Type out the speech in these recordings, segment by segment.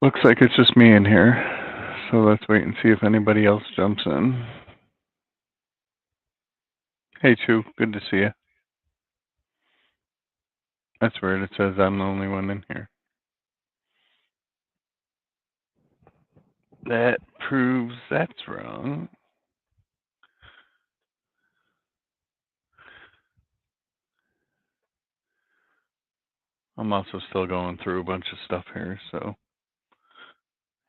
Looks like it's just me in here, so let's wait and see if anybody else jumps in. Hey, Chu, good to see you. That's weird. It says I'm the only one in here. That proves that's wrong. I'm also still going through a bunch of stuff here, so.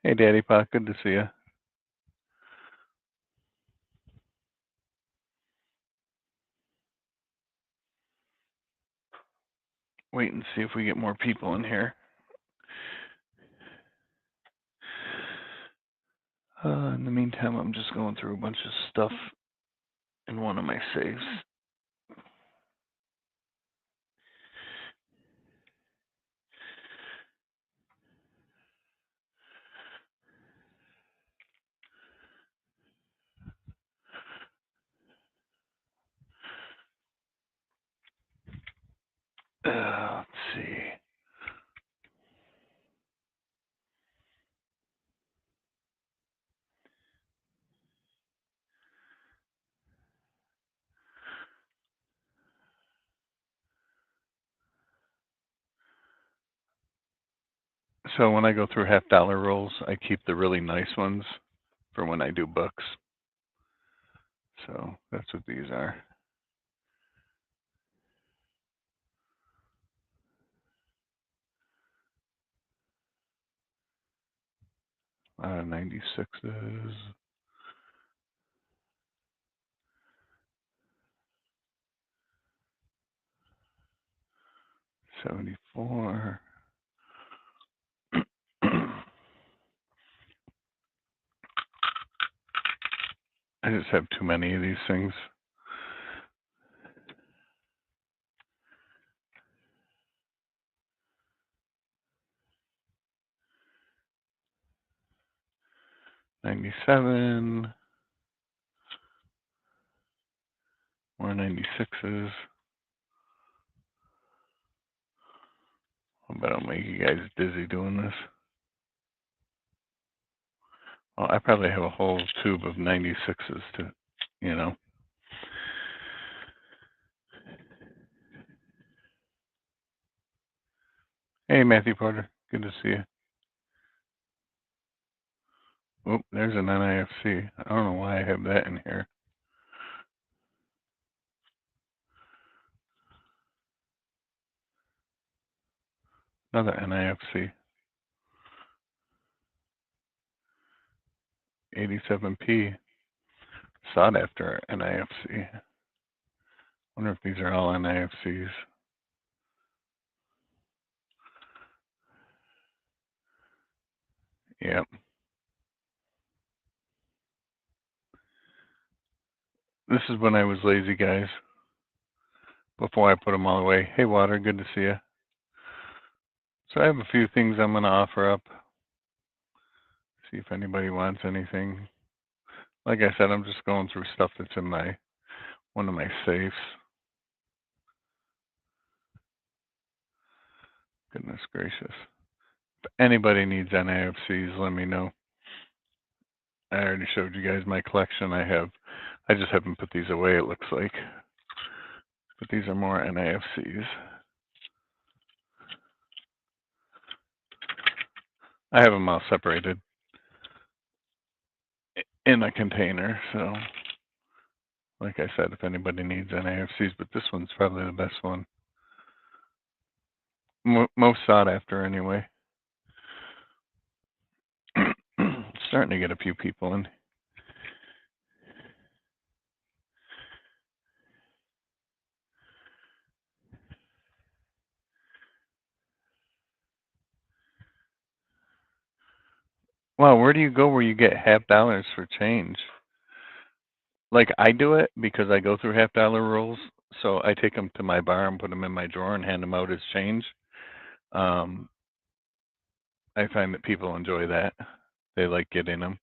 Hey, Daddy Pot, good to see you. Wait and see if we get more people in here. In the meantime, I'm just going through a bunch of stuff in one of my saves. Let's see. So when I go through $half rolls, I keep the really nice ones for when I do books. So that's what these are. 96s. 74. I just have too many of these things. $97. More 96s. I bet I'll make you guys dizzy doing this. Well, I probably have a whole tube of 96s to, you know. Hey, Matthew Porter. Good to see you. Oh, there's an NIFC. I don't know why I have that in here. Another NIFC. 87p. Sought after NIFC. Wonder if these are all NIFCs. Yep. This is when I was lazy, guys. Before I put them all away. Hey, Water, good to see you. So I have a few things I'm going to offer up. See if anybody wants anything. Like I said, I'm just going through stuff that's in one of my safes. Goodness gracious. If anybody needs NIFCs, let me know. I already showed you guys my collection I have. I just haven't put these away, it looks like. But these are more NIFCs. I have them all separated in a container, so like I said, if anybody needs NIFCs, but this one's probably the best one. Most sought after, anyway. Starting to get a few people in. Wow, where do you go where you get $half for change? Like I do it because I go through $half rolls, so I take them to my bar and put them in my drawer and hand them out as change. I find that people enjoy that. They like getting them.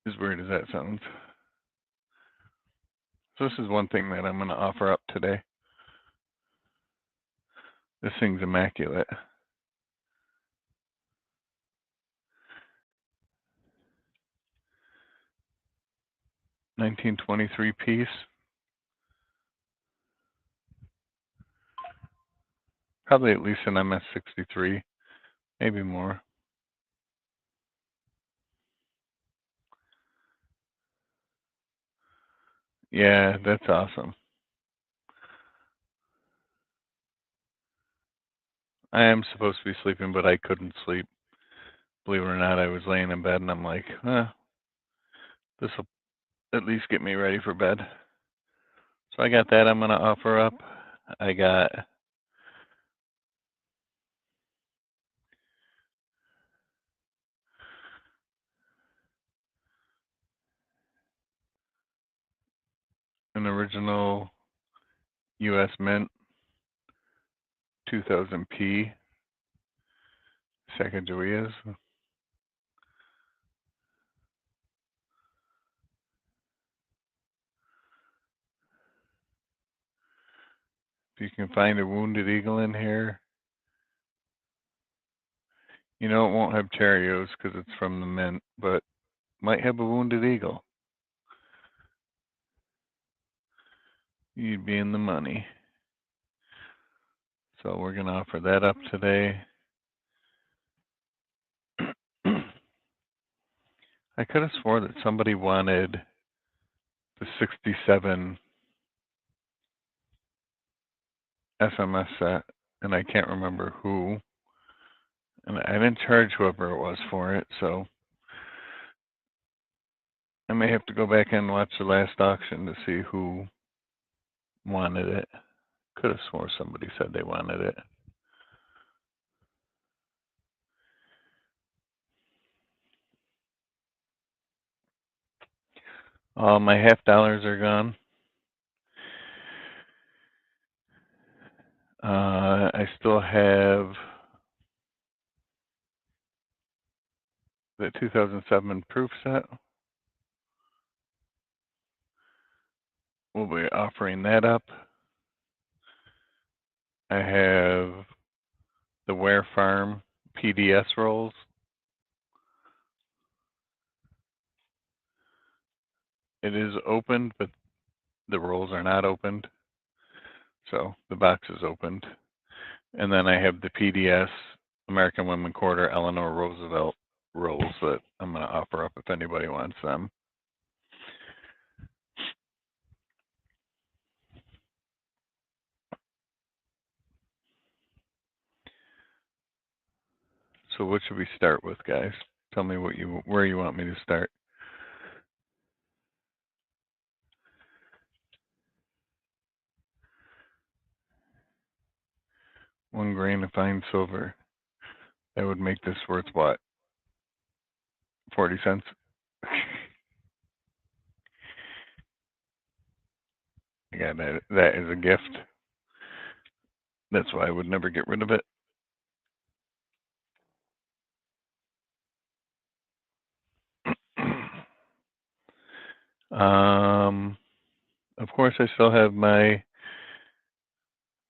As weird as that sounds. So this is one thing that I'm going to offer up today. This thing's immaculate. 1923 piece. Probably at least an MS63, maybe more. Yeah, that's awesome. I am supposed to be sleeping, but I couldn't sleep. Believe it or not, I was laying in bed and I'm like, this will at least get me ready for bed. So I got that I'm going to offer up. I got an original US Mint 2000p Sacagaweas. If you can find a wounded eagle in here, you know it won't have Cheerios because it's from the Mint, but might have a wounded eagle. You'd be in the money. So we're going to offer that up today. I could have swore that somebody wanted the 67 SMS set, and I can't remember who. And I didn't charge whoever it was for it, so I may have to go back and watch the last auction to see who wanted it. Could have swore somebody said they wanted it. All my half dollars are gone. I still have the 2007 proof set. We'll be offering that up. I have the Ware Farm PDS rolls. It is opened, but the rolls are not opened. So the box is opened. And then I have the PDS American Women Quarter Eleanor Roosevelt rolls that I'm going to offer up if anybody wants them. So what should we start with, guys? Tell me where you want me to start. One grain of fine silver. That would make this worth what? 40 cents? I got that. That is a gift. That's why I would never get rid of it. Of course, I still have my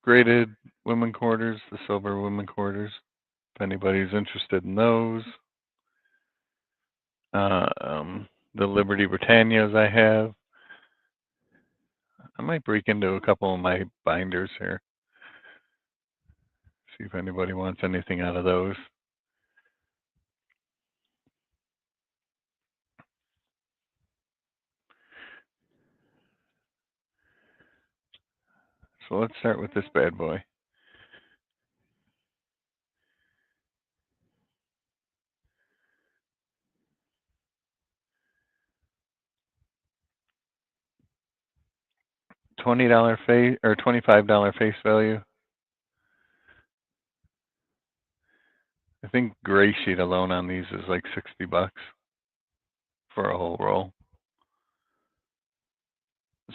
graded women quarters, the silver women quarters. If anybody's interested in those. The Liberty Britannias I have. I might break into a couple of my binders here. See if anybody wants anything out of those. So let's start with this bad boy. $20 face or $25 face value. I think gray sheet alone on these is like $60 for a whole roll.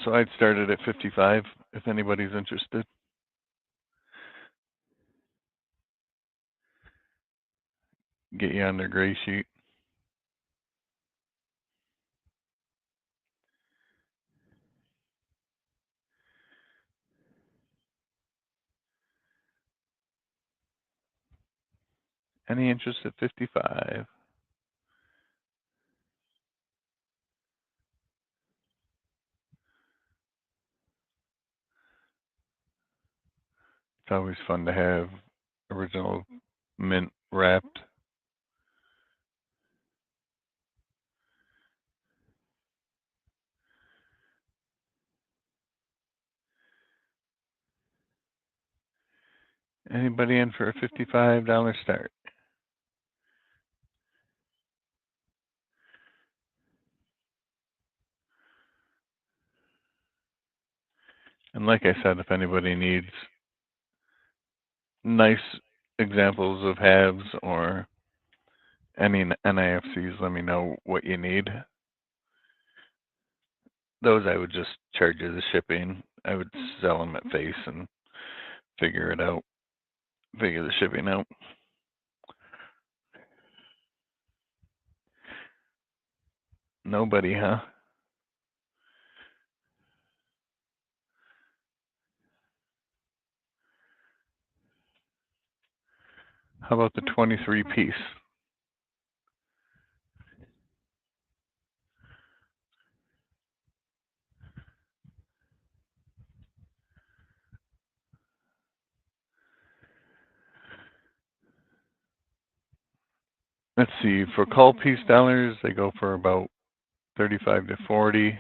So I'd start it at 55 if anybody's interested. Get you on their gray sheet. Any interest at 55? It's always fun to have original mint wrapped. Anybody in for a $55 start? And like I said, if anybody needs nice examples of halves or any NIFCs, let me know what you need. Those I would just charge you the shipping. I would sell them at face and figure it out, figure the shipping out. Nobody, huh? How about the 23 piece? Let's see, for call piece dollars, they go for about 35 to 40.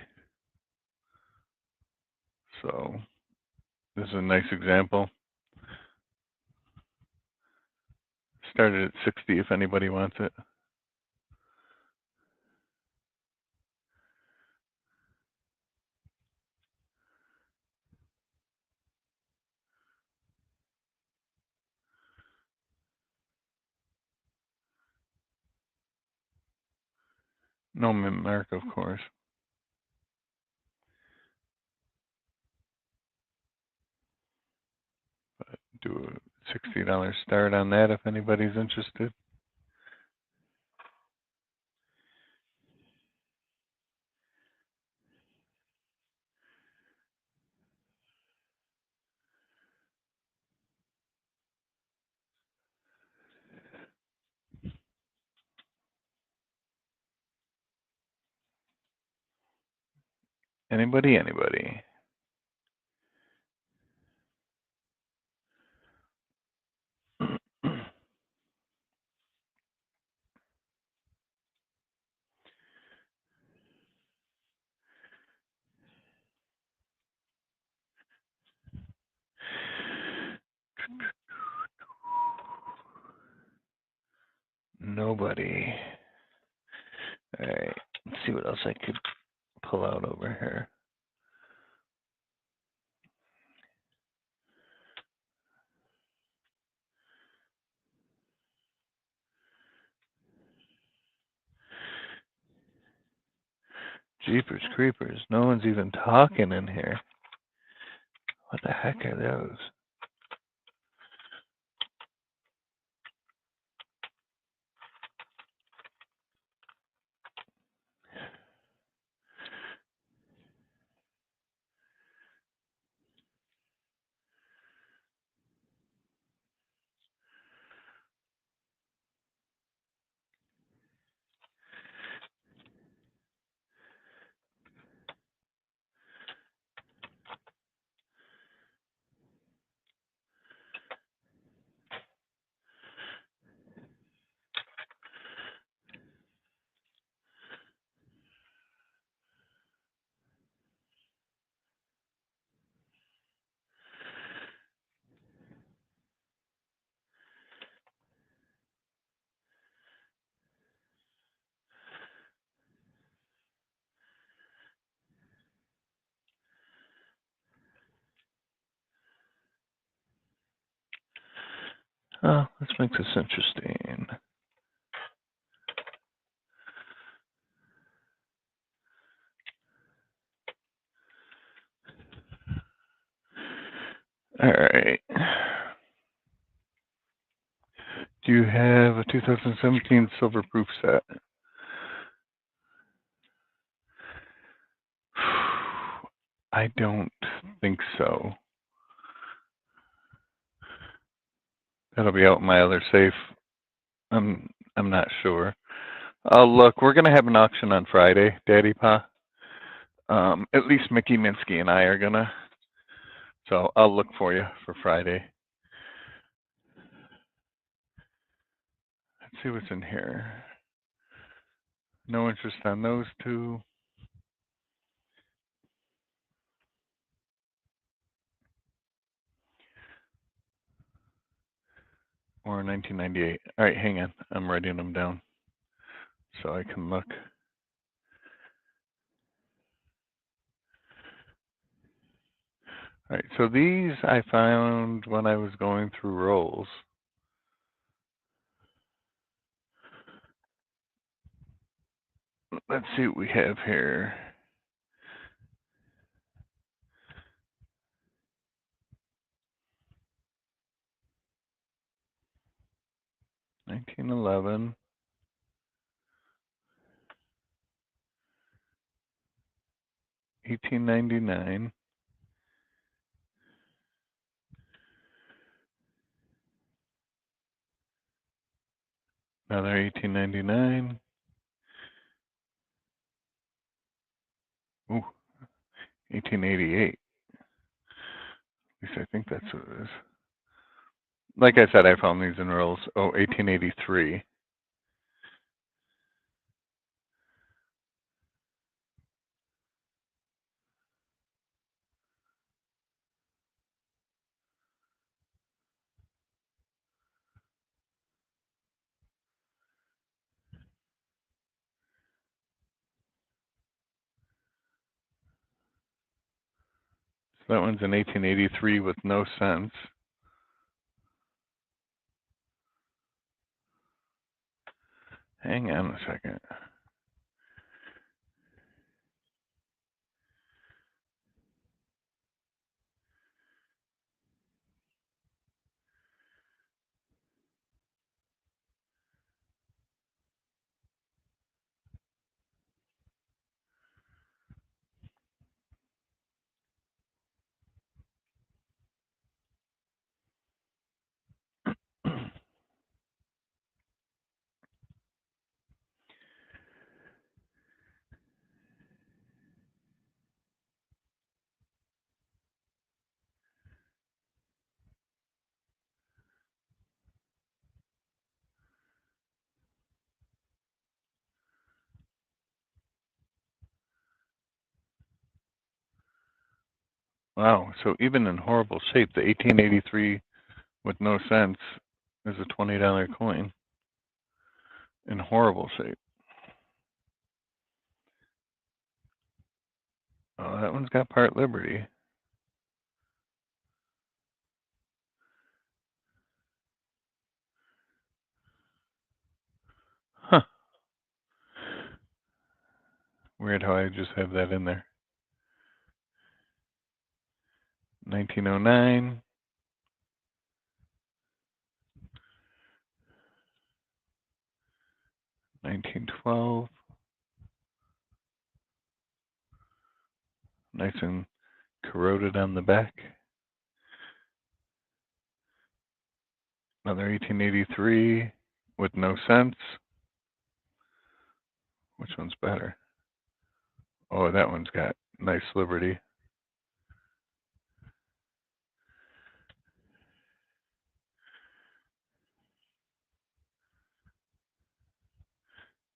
So this is a nice example. Started at 60 if anybody wants it. No mint mark, of course. But do a $60 start on that if anybody's interested. Anybody? Nobody. All right, let's see what else I could pull out over here. Jeepers creepers, no one's even talking in here. What the heck are those? Oh, this makes this interesting. All right. Do you have a 2017 silver proof set? I don't think so. That'll be out in my other safe. I'm not sure. Look, we're gonna have an auction on Friday, Daddy Pa. At least Mickey Minsky and I are gonna. So I'll look for you for Friday. see what's in here. No interest on those two. Or 1998. All right, hang on. I'm writing them down so I can look. All right, so these I found when I was going through rolls. Let's see what we have here. $1911. $18.99. Another $18.99. Ooh, 1888. At least I think that's what it is. Like I said, I found these in rolls. Oh, 1883. So that one's an 1883 with no cents. Hang on a second. Wow, so even in horrible shape, the 1883 with no cents is a $20 coin in horrible shape. Oh, that one's got part Liberty. Huh. Weird how I just have that in there. 1909. 1912. Nice and corroded on the back. Another 1883 with no cents. Which one's better? Oh, that one's got nice Liberty.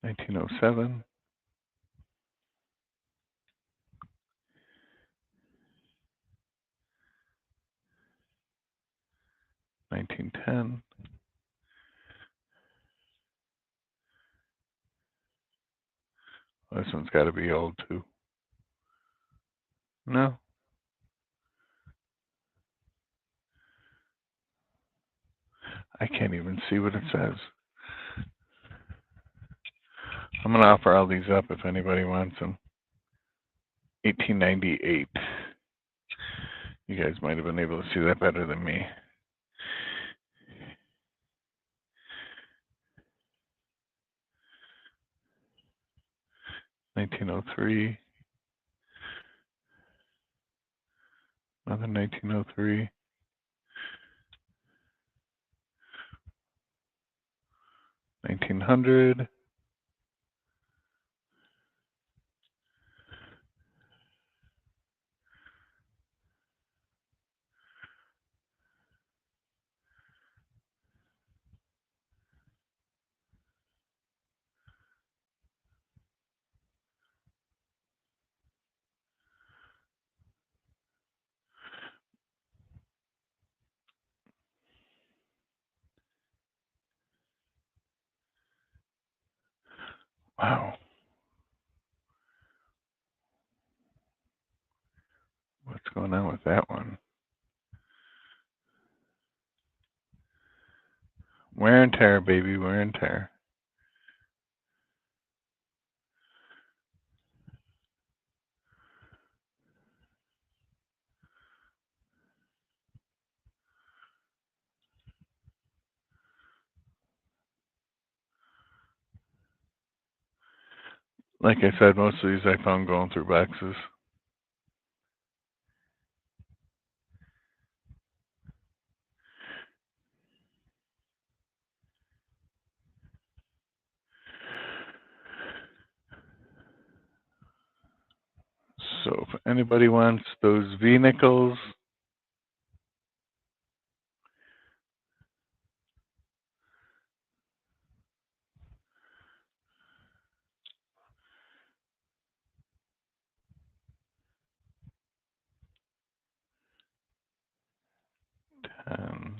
$1907. 1910. This one's got to be old too. No. I can't even see what it says. I'm going to offer all these up if anybody wants them. 1898. You guys might have been able to see that better than me. $1903. Another $1903. $1900. Wow. What's going on with that one? Wear and tear, baby, wear and tear. Like I said, most of these I found going through boxes. So if anybody wants those V-nickels, um,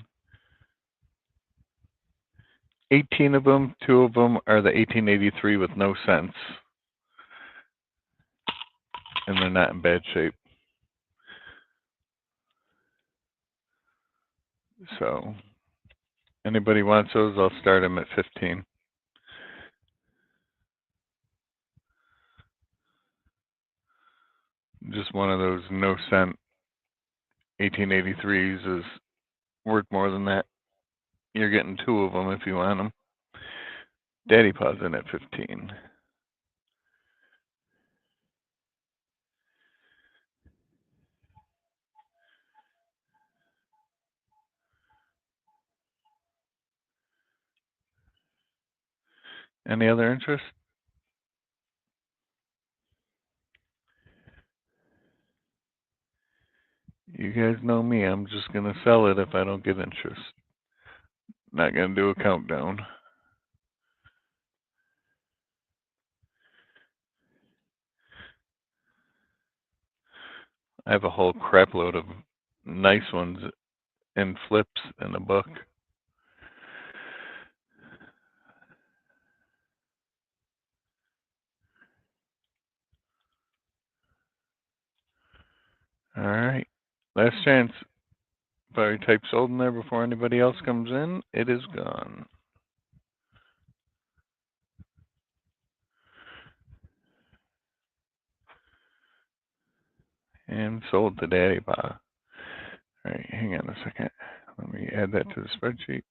18 of them, 2 of them are the 1883 with no cents. And they're not in bad shape. So anybody wants those, I'll start them at 15. Just one of those no cent 1883s is worth more than that. You're getting 2 of them if you want them. Daddy Paw's in at 15. Any other interest? You guys know me. I'm just going to sell it if I don't get interest. Not going to do a countdown. I have a whole crap load of nice ones in flips in the book. All right. Last chance. If I type sold in there before anybody else comes in, it is gone. And sold to Daddy Paw. All right, hang on a second. Let me add that to the spreadsheet.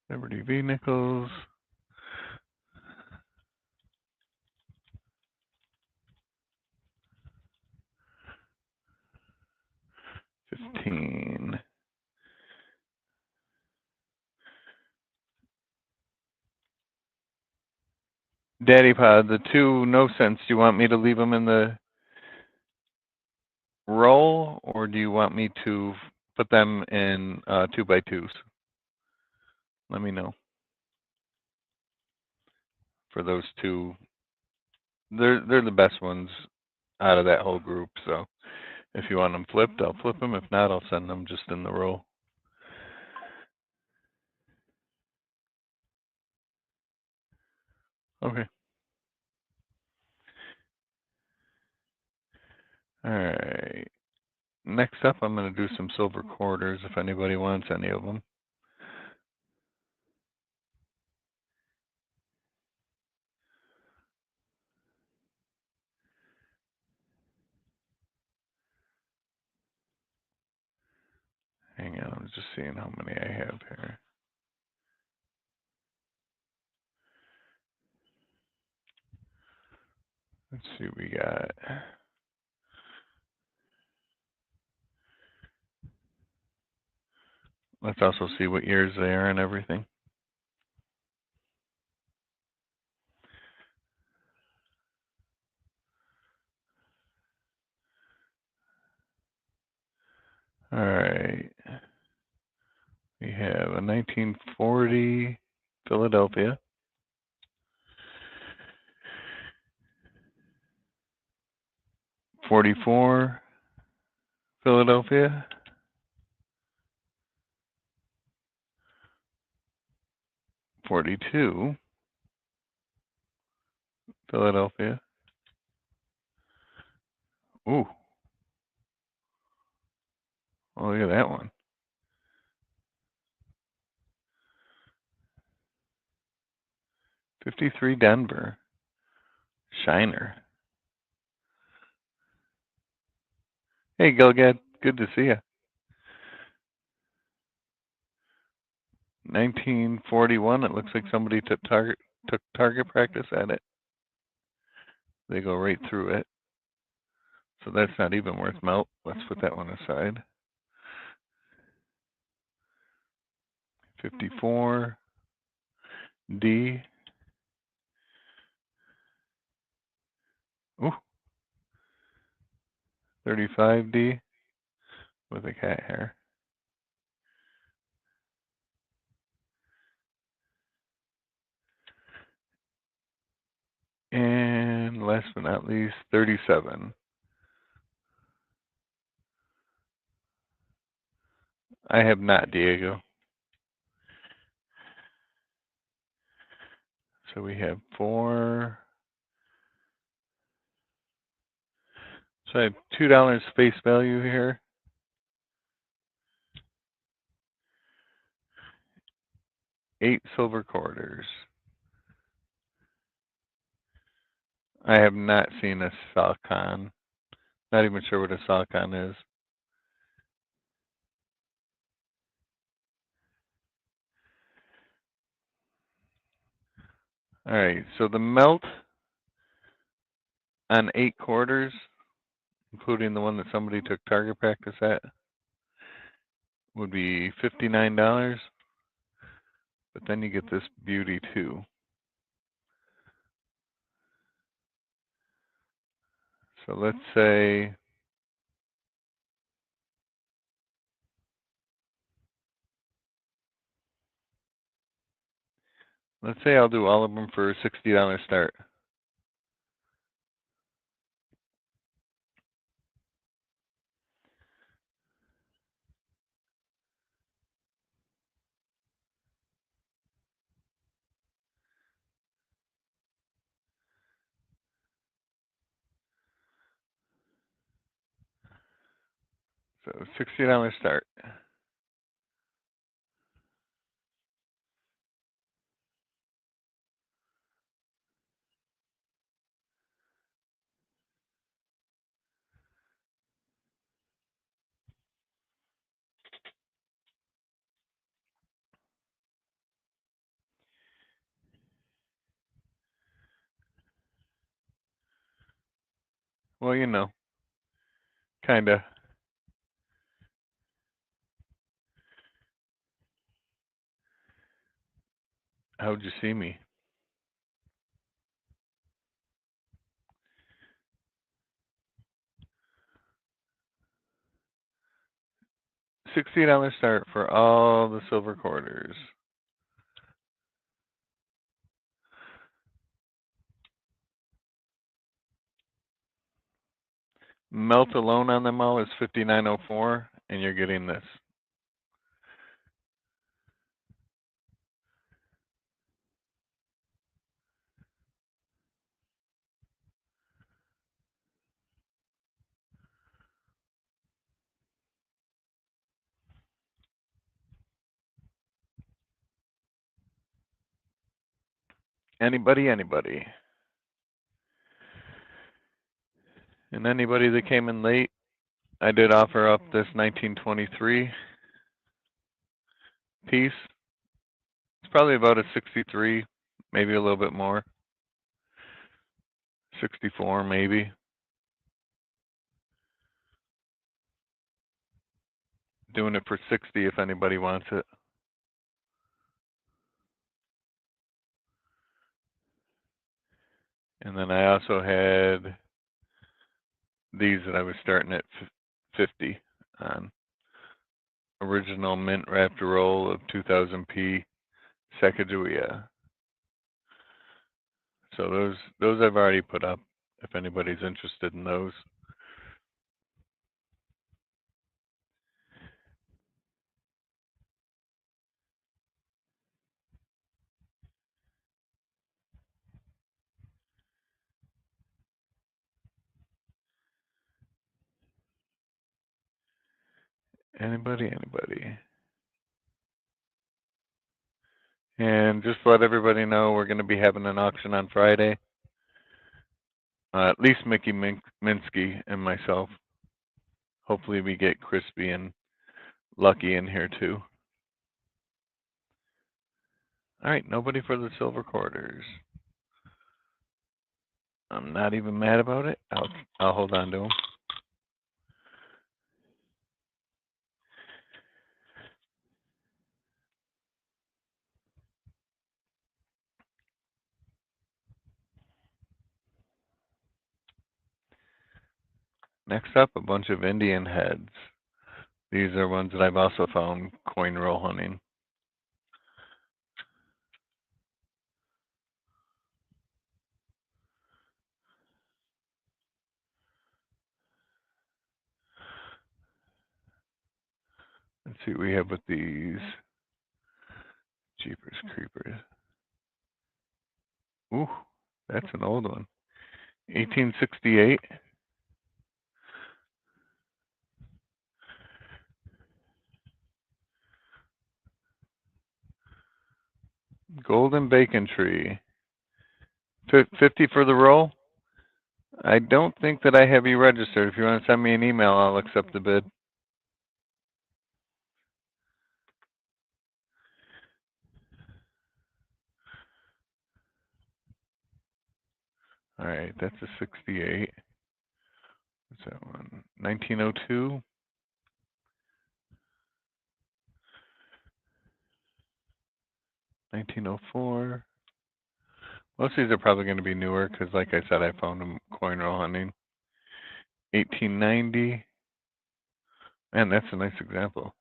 Liberty V nickels. $15. Daddy Pod, the 2 no cents, do you want me to leave them in the roll, or do you want me to put them in 2x2s? Let me know. For those 2, they're the best ones out of that whole group. So if you want them flipped, I'll flip them. If not, I'll send them just in the roll. Okay. All right. Next up, I'm going to do some silver quarters if anybody wants any of them. Hang on, I'm just seeing how many I have here. Let's see what we got. Let's also see what years they are and everything. All right. We have a 1940 Philadelphia. 44 Philadelphia. 42. Philadelphia. Ooh. Oh, look at that one. $53 Denver. Shiner. Hey, Gilgad. Good to see you. 1941. It looks like somebody took target practice at it. They go right through it. So that's not even worth melt. Let's put that one aside. 54 D. Ooh. 35 D with a cat hair. And last but not least, 37. I have not, Diego. So we have 4. So I have $2 face value here. 8 silver quarters. I have not seen a Salcon. Not even sure what a Salcon is. All right, so the melt on 8 quarters, including the one that somebody took target practice at, would be $59. But then you get this beauty too. So let's say I'll do all of them for a $60 start. So $60 start. Well, you know, kinda. How'd you see me? $60 start for all the silver quarters. Melt alone on them all is $59.04, and you're getting this. Anybody. And anybody that came in late, I did offer up this 1923 piece. It's probably about a 63, maybe a little bit more. 64 maybe. Doing it for 60 if anybody wants it. And then I also had these that I was starting at 50 on. Original mint wrapped roll of 2000p Sacagawea. So those I've already put up if anybody's interested in those. Anybody? And just to let everybody know, we're going to be having an auction on Friday. At least Mickey Minsky and myself. Hopefully we get Crispy and Lucky in here too. All right, nobody for the silver quarters. I'm not even mad about it. I'll hold on to them. Next up, a bunch of Indian heads. These are ones that I've also found coin roll hunting. Let's see what we have with these. Jeepers creepers. Ooh, that's an old one. 1868. Golden bacon tree. 50 for the roll? I don't think that I have you registered. If you want to send me an email, I'll accept the bid. All right, that's a 68. What's that one? 1902. 1904. Most of these are probably going to be newer because, like I said, I found them coin roll hunting. 1890. Man, that's a nice example.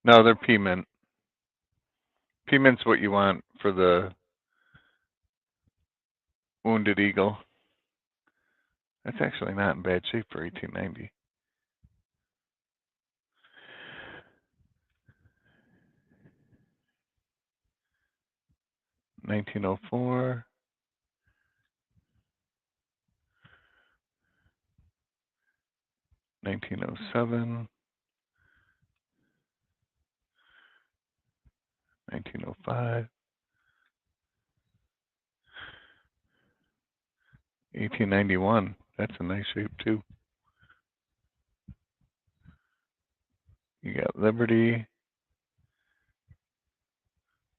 No, they're P mint. P mint's what you want for the Wounded Eagle. That's actually not in bad shape for 1890. $1904. 1907. 1905. 1891. That's a nice shape too. You got Liberty.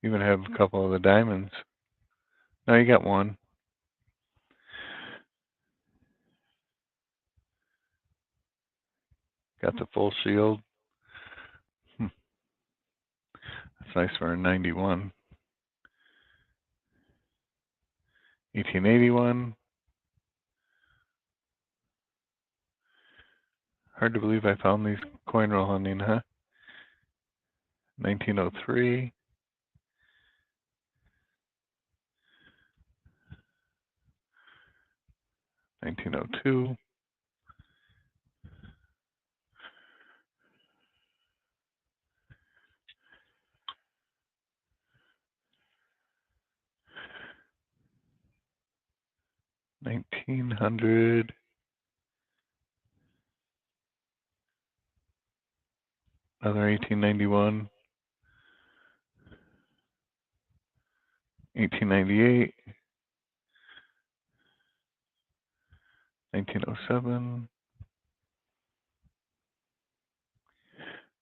You even have a couple of the diamonds. No, you got one. Got the full shield. That's nice for a 91. 1881. Hard to believe I found these coin roll hunting, huh? 1903. 1902. 1900. Another 1891. 1898. 1907.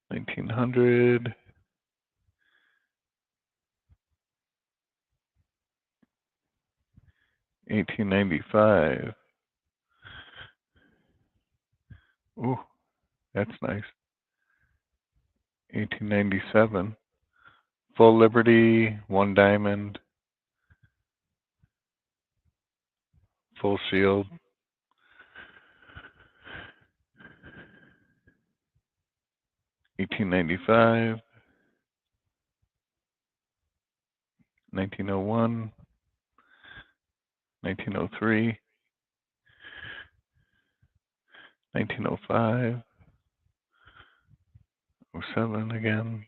1900. 1895. Ooh, that's nice. 1897. Full Liberty, one diamond, full shield. 1895. 1901. 1903. 1905. 07 again.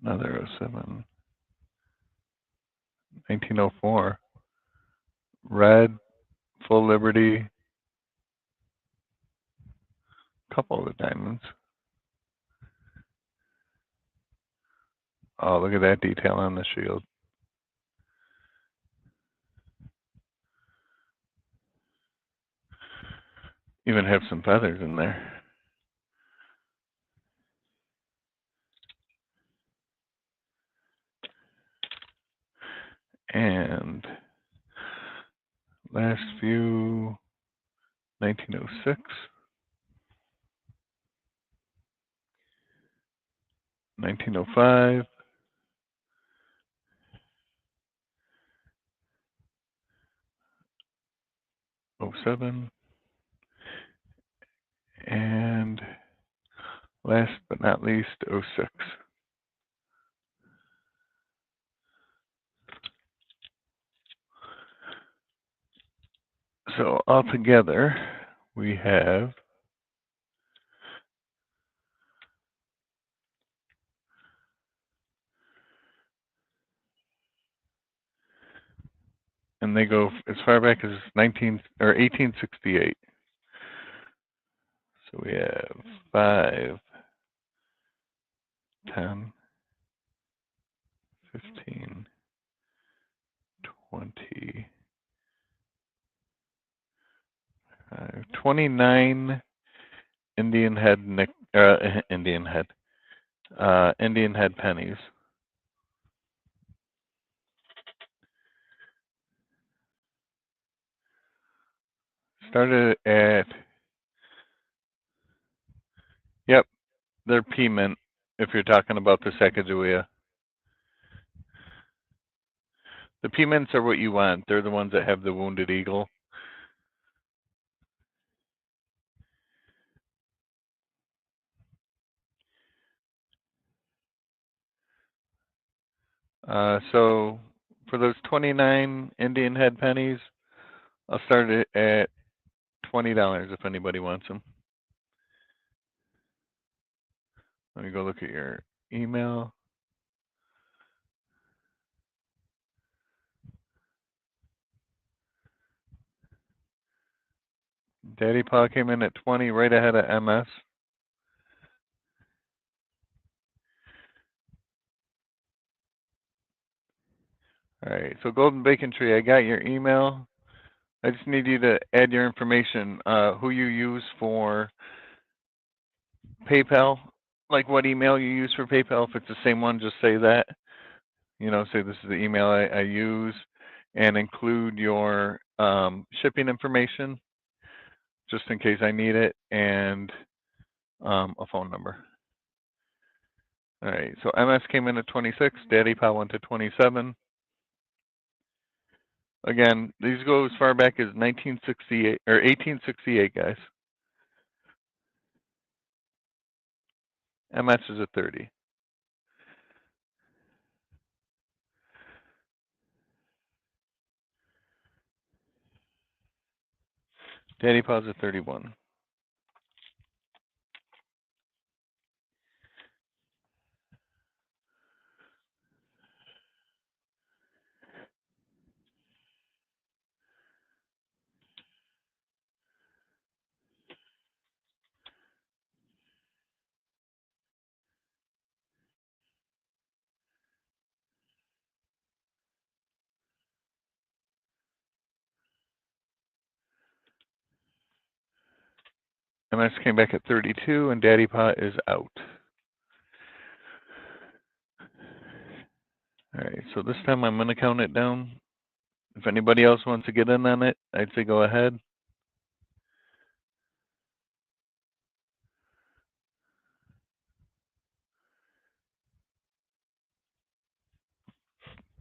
Another 07. 1904. Red, full Liberty, couple of the diamonds. Oh, look at that detail on the shield. Even have some feathers in there. And last view, 1906. 1905. 07. And last but not least, 06. So altogether, we have and they go as far back as 1868. So we have 5, 10, 15, 20, 29 Indian head pennies. Started at, yep, they're P mint if you're talking about the Sacagawea. The P mints are what you want. They're the ones that have the wounded eagle. So for those 29 Indian head pennies, I'll start it at $20 if anybody wants them. Let me go look at your email. Daddy Paw came in at 20, right ahead of MS. All right, so Golden Bacon Tree, I got your email. I just need you to add your information, who you use for PayPal, like what email you use for PayPal. If it's the same one, just say that. You know, say this is the email I use, and include your shipping information, just in case I need it, and a phone number. All right, so MS came in at 26, Daddy Paw went to 27. Again, these go as far back as 1968 or 1868, guys. MS is at 30. Daddy Paw's at 31. MS came back at 32, and Daddy Paw is out. All right, so this time I'm going to count it down. If anybody else wants to get in on it, I'd say go ahead.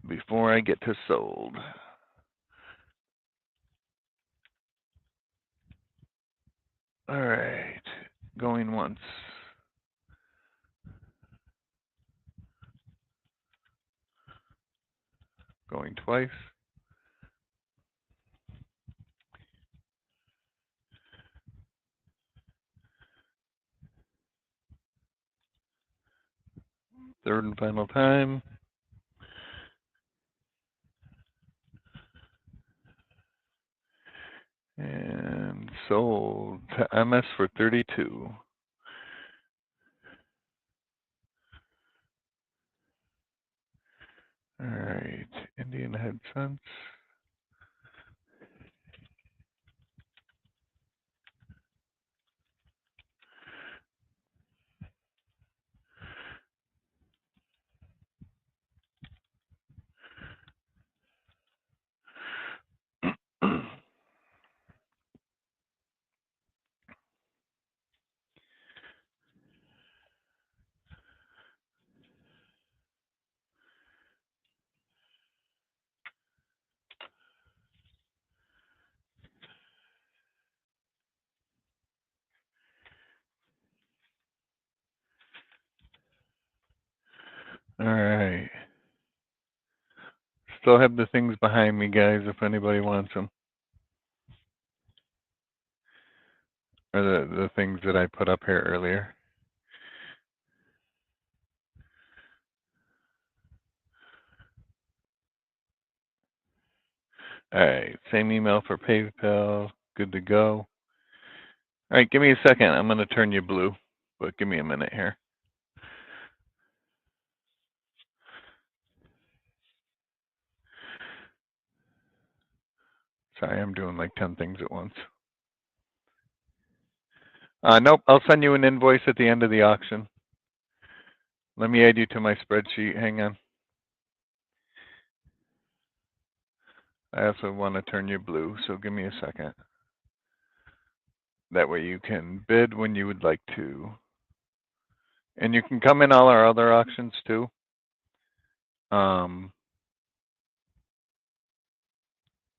Before I get to sold. All right, going once. Going twice. Third and final time. And Sold to MS for 32. All right, Indian head sense. All right. Still have the things behind me, guys, if anybody wants them. Or the things that I put up here earlier. All right, same email for PayPal. Good to go. All right, give me a second. I'm going to turn you blue, but give me a minute here. Sorry, I'm doing like 10 things at once. Nope, I'll send you an invoice at the end of the auction. Let me add you to my spreadsheet. Hang on. I also want to turn you blue, so give me a second. That way you can bid when you would like to. And you can come in all our other auctions too.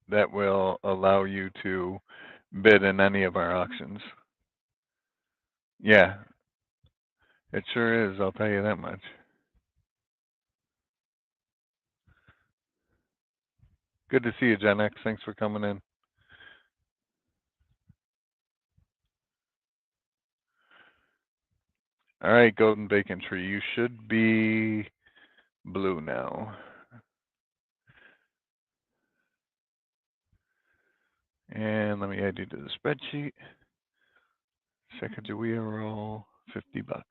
That will allow you to bid in any of our auctions. Yeah, it sure is, I'll tell you that much. Good to see you, Gen X. Thanks for coming in. All right, Golden Bacon Tree, you should be blue now. And let me add you to the spreadsheet. Sacagawea roll, $50. Oh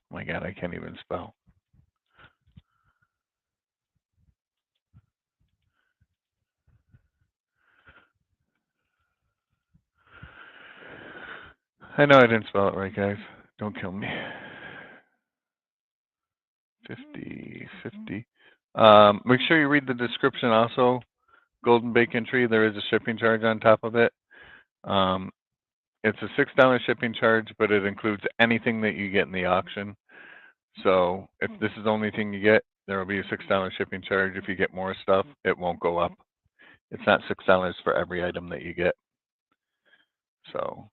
my God, I can't even spell. I know I didn't spell it right, guys. Don't kill me. 50, 50. Make sure you read the description also. Golden Bacon Tree, there is a shipping charge on top of it. It's a $6 shipping charge, but it includes anything that you get in the auction. So if this is the only thing you get, there will be a $6 shipping charge. If you get more stuff, it won't go up. It's not $6 for every item that you get. So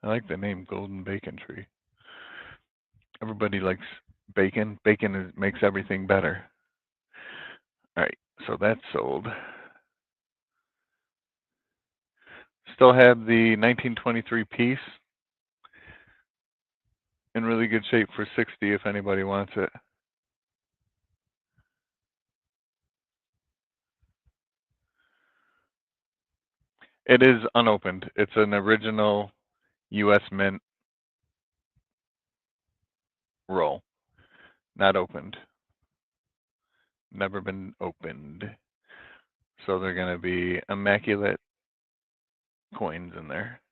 I like the name Golden Bacon Tree. Everybody likes bacon. Bacon makes everything better. All right, so that's sold. Still have the 1923 piece in really good shape for 60 if anybody wants it. It is unopened. It's an original US Mint roll, not opened. Never been opened. So they're going to be immaculate coins in there.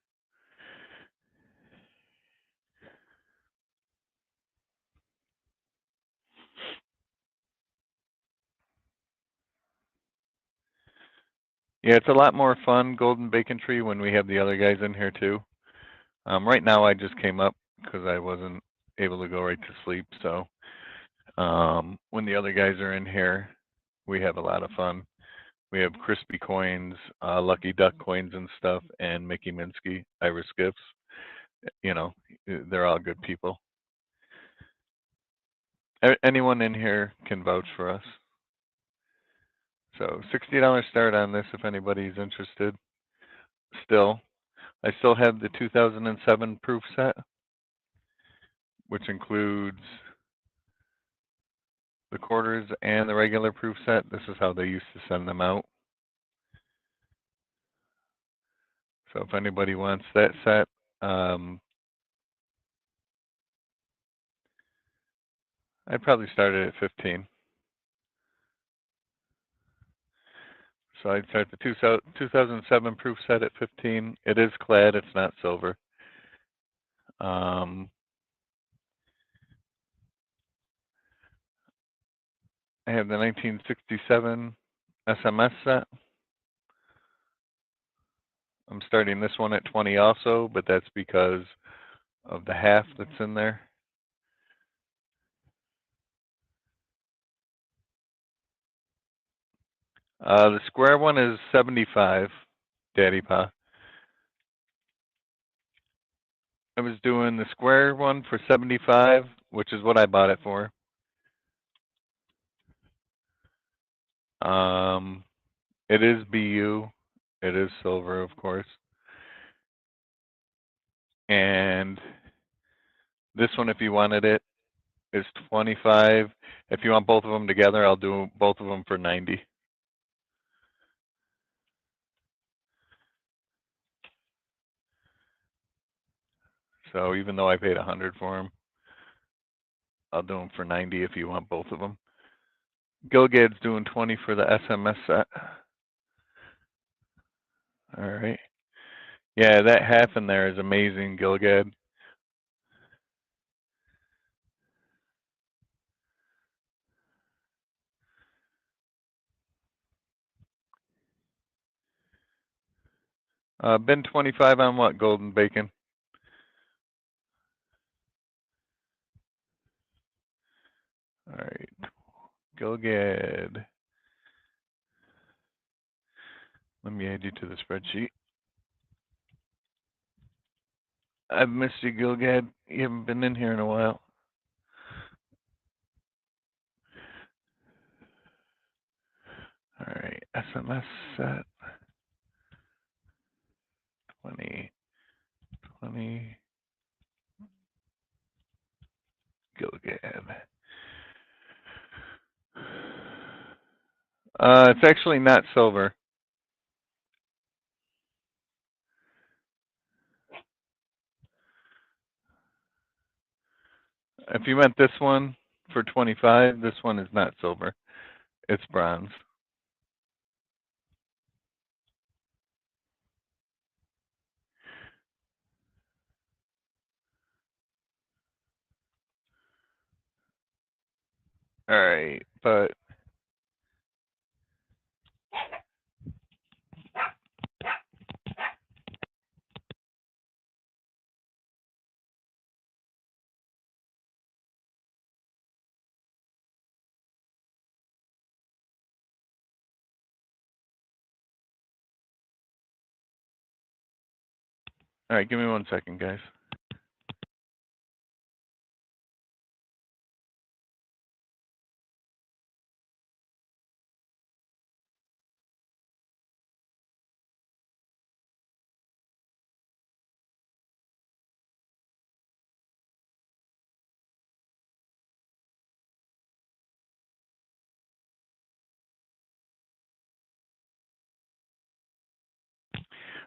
Yeah, it's a lot more fun, Golden Bacon Tree, when we have the other guys in here too. Right now I just came up because I wasn't able to go right to sleep. So when the other guys are in here, we have a lot of fun. We have crispy coins, Lucky Duck coins and stuff, and Mickey Minsky, Irish Gifts. You know, they're all good people. Anyone in here can vouch for us. So $60 start on this if anybody's interested. Still, I still have the 2007 proof set, which includes the quarters and the regular proof set. This is how they used to send them out. So if anybody wants that set, I'd probably start it at 15. So I'd start the 2007 proof set at 15. It is clad, it's not silver. I have the 1967 SMS set. I'm starting this one at 20 also, but that's because of the half that's in there. The square one is 75, Daddy Pa. I was doing the square one for 75, which is what I bought it for. It is BU. It is silver, of course. And this one, if you wanted it, is 25. If you want both of them together, I'll do both of them for 90. So even though I paid 100 for them, I'll do them for 90 if you want both of them. Gilgad's doing 20 for the SMS set. All right. Yeah, that half in there is amazing, Gilgad. Ben 25 on what, Golden Bacon? All right. Gilgad. Let me add you to the spreadsheet. I've missed you, Gilgad. You haven't been in here in a while. All right, SMS set 20, Gilgad. It's actually not silver. If you meant this one for 25, this one is not silver. It's bronze. All right, but all right, give me 1 second, guys.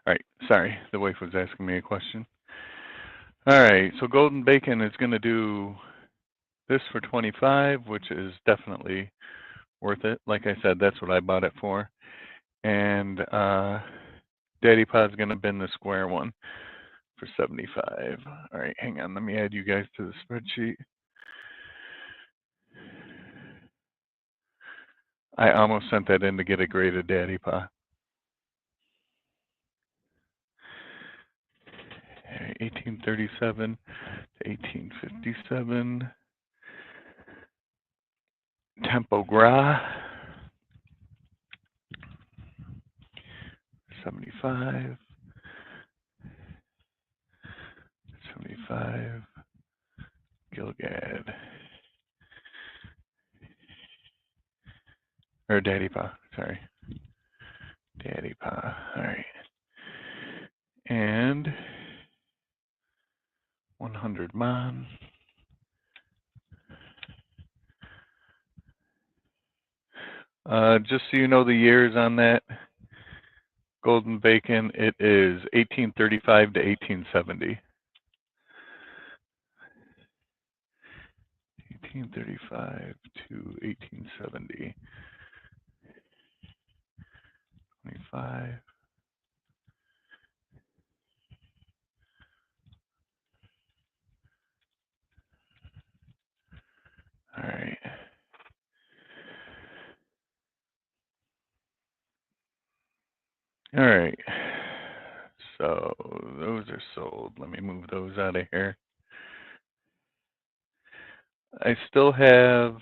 All right, sorry, the wife was asking me a question. All right, so Golden Bacon is going to do this for 25, which is definitely worth it. Like I said, that's what I bought it for. And Daddy Pod's going to bin the square one for 75. All right, hang on. Let me add you guys to the spreadsheet. I almost sent that in to get a graded Daddy Pa. 1837 to 1857. Tempo Gras. 75. 75. Gilgad. or Daddy Pa, sorry. Daddy Pa, all right. And 100 mon. Just so you know the years on that golden bacon, it is 1835 to 1870. 1835 to 1870. 25. All right. All right. So those are sold. Let me move those out of here. I still have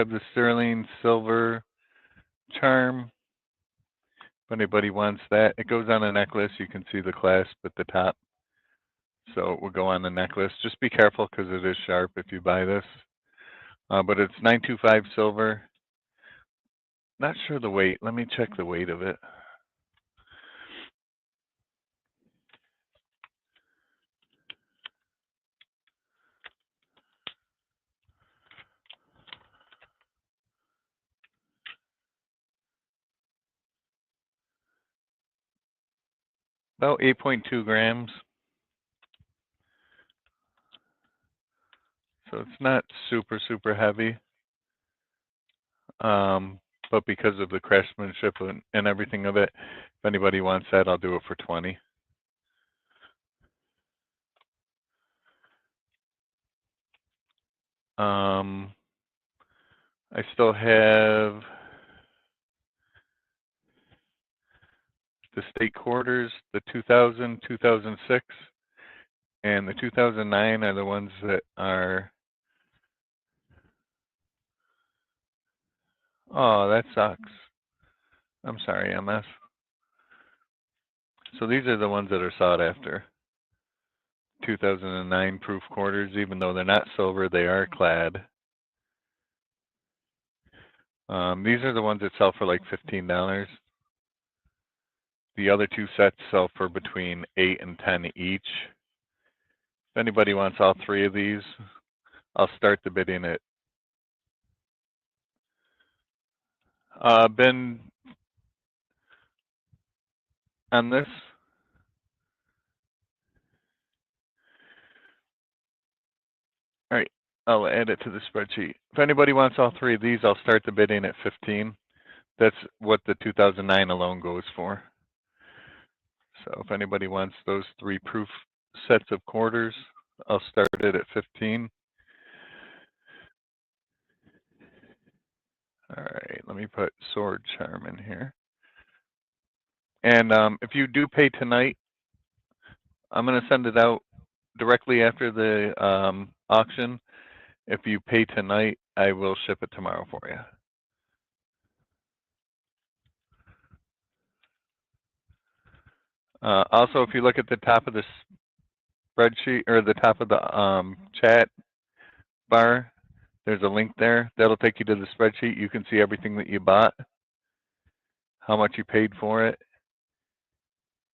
the sterling silver charm. If anybody wants that, it goes on a necklace. You can see the clasp at the top. So it will go on the necklace. Just be careful because it is sharp if you buy this. But it's 925 silver. Not sure the weight. Let me check the weight of it. About 8.2 grams. So it's not super, super heavy. But because of the craftsmanship and everything of it, if anybody wants that, I'll do it for 20. I still have the state quarters, the 2000, 2006, and the 2009 are the ones that are, oh, that sucks. I'm sorry, MS. So these are the ones that are sought after. 2009 proof quarters, even though they're not silver, they are clad. These are the ones that sell for like $15. The other two sets sell for between 8 and 10 each. If anybody wants all three of these, I'll start the bidding at Ben on this. All right, I'll add it to the spreadsheet. If anybody wants all three of these, I'll start the bidding at 15. That's what the 2009 alone goes for. So if anybody wants those three proof sets of quarters, I'll start it at 15. All right, let me put sword charm in here. And if you do pay tonight, I'm going to send it out directly after the auction. If you pay tonight, I will ship it tomorrow for you. Also, if you look at the top of the spreadsheet or the top of the chat bar, there's a link there. That'll take you to the spreadsheet. You can see everything that you bought, how much you paid for it,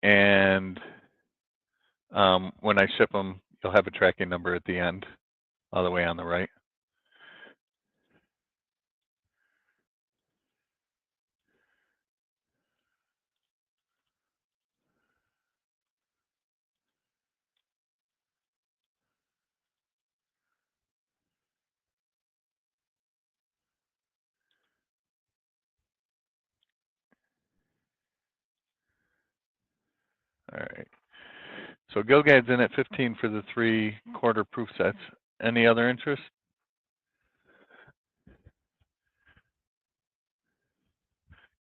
and when I ship them, you'll have a tracking number at the end, all the way on the right. All right. So Gilgad's in at 15 for the 3/4 proof sets. Any other interest?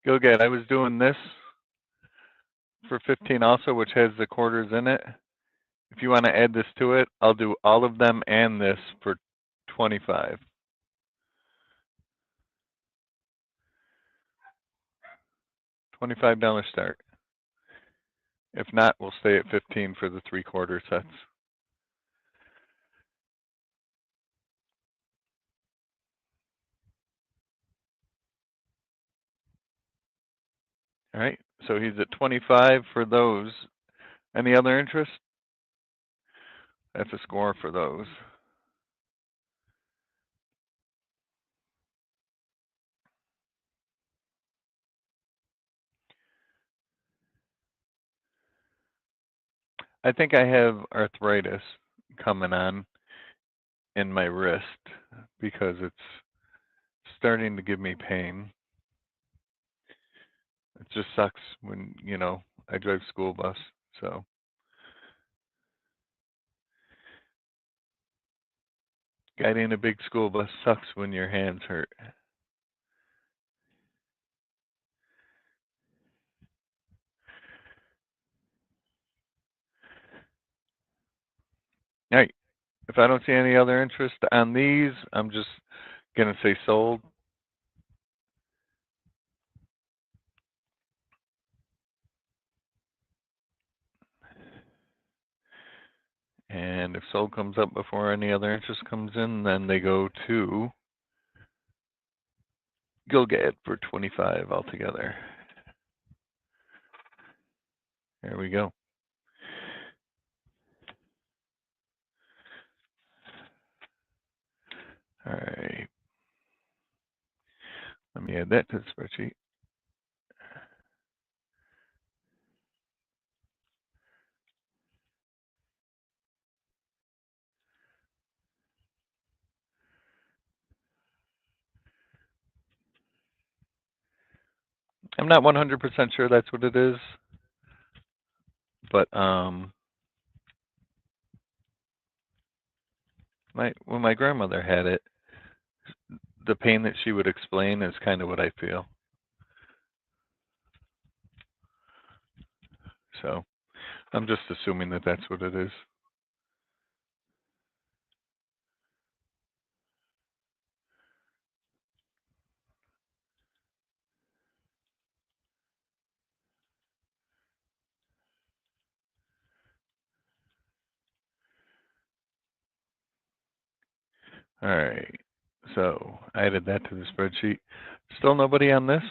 Gilgad, I was doing this for 15 also, which has the quarters in it. If you want to add this to it, I'll do all of them and this for 25. $25 start. If not, we'll stay at 15 for the 3/4 sets. All right, so he's at 25 for those. Any other interest? That's a score for those. I think I have arthritis coming on in my wrist because it's starting to give me pain. It just sucks when, I drive school bus, so. Guiding a big school bus sucks when your hands hurt. All right, if I don't see any other interest on these, I'm just going to say sold. And if sold comes up before any other interest comes in, then they go to Gilgad for 25 altogether. There we go. All right. Let me add that to the spreadsheet. I'm not 100% sure that's what it is, but when my grandmother had it, the pain that she would explain is kind of what I feel. So I'm just assuming that that's what it is. All right, so I added that to the spreadsheet. Still nobody on this?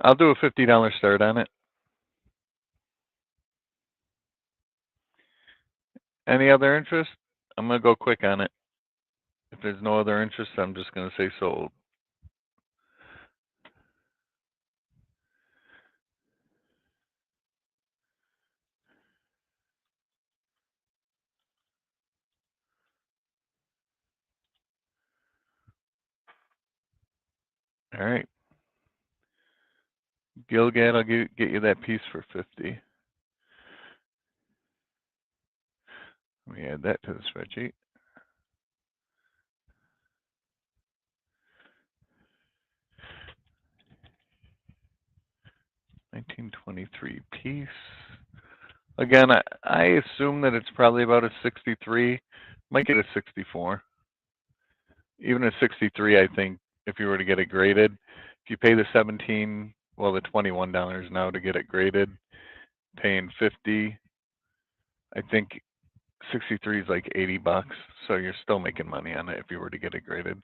I'll do a $50 start on it. Any other interest? I'm going to go quick on it. If there's no other interest, I'm just going to say sold. All right. Gilgad, I'll get you that piece for 50. Let me add that to the spreadsheet. $19.23 piece. Again, I assume that it's probably about a 63. Might get a 64. Even a 63, I think, if you were to get it graded. If you pay the the $21 now to get it graded, paying 50, I think 63 is like 80 bucks. So you're still making money on it if you were to get it graded.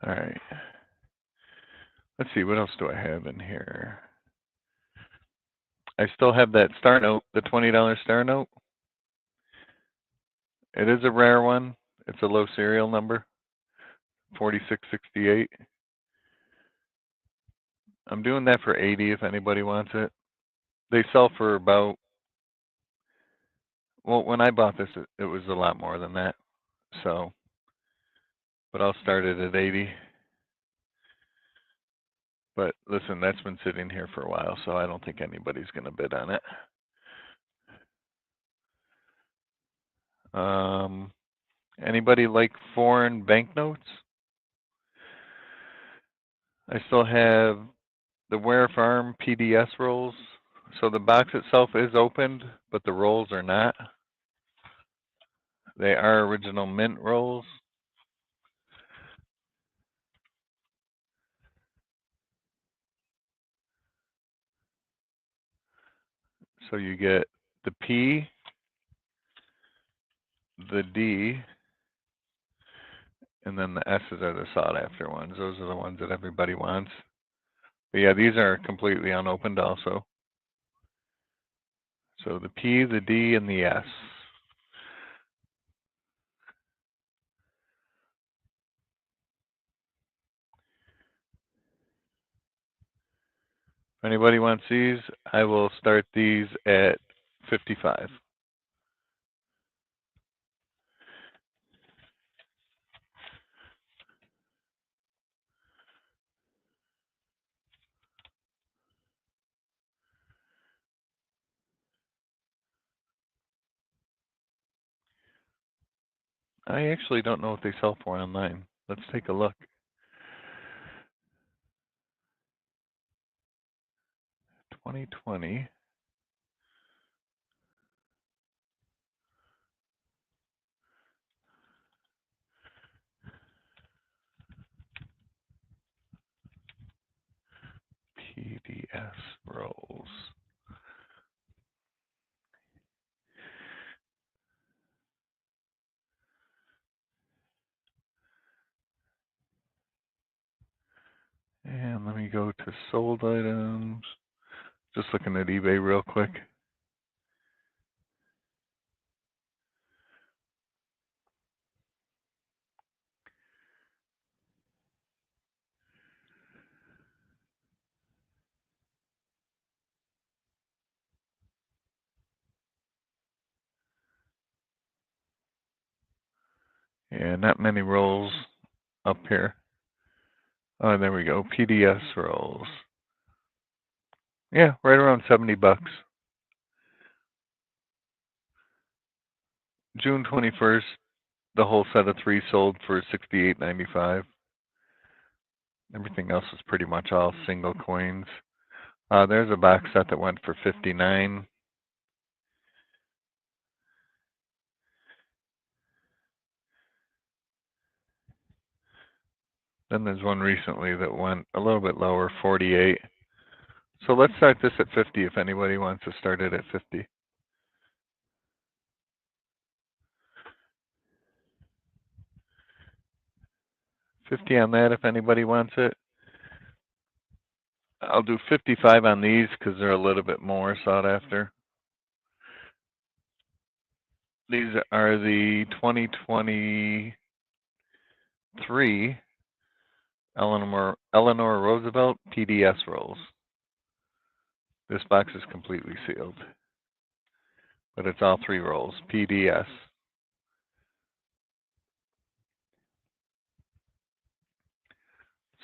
All right. Let's see, what else do I have in here? I still have that star note, the $20 star note. It is a rare one. It's a low serial number, 4668. I'm doing that for 80 if anybody wants it. They sell for about, well, when I bought this, it was a lot more than that. So, but I'll start it at 80. But listen, that's been sitting here for a while, so I don't think anybody's going to bid on it. Anybody like foreign banknotes? I still have the Ware Farm PDS rolls. So the box itself is opened, but the rolls are not. They are original mint rolls. So you get the P, the D, and then the S's are the sought after ones. Those are the ones that everybody wants. But yeah, these are completely unopened also. So the P, the D, and the S. If anybody wants these, I will start these at 55. I actually don't know what they sell for online. Let's take a look. $20.20. PDS rolls. And let me go to sold items. Just looking at eBay real quick. Yeah, not many rolls up here. Oh, there we go. PDS rolls. Yeah, right around 70 bucks. June 21st, the whole set of 3 sold for $68.95. Everything else is pretty much all single coins. There's a box set that went for $59. Then there's one recently that went a little bit lower, $48. So let's start this at 50 if anybody wants to start it at 50. 50 on that if anybody wants it. I'll do 55 on these because they're a little bit more sought after. These are the 2023 Eleanor Roosevelt PDS rolls. This box is completely sealed, but it's all 3 rolls, PDS.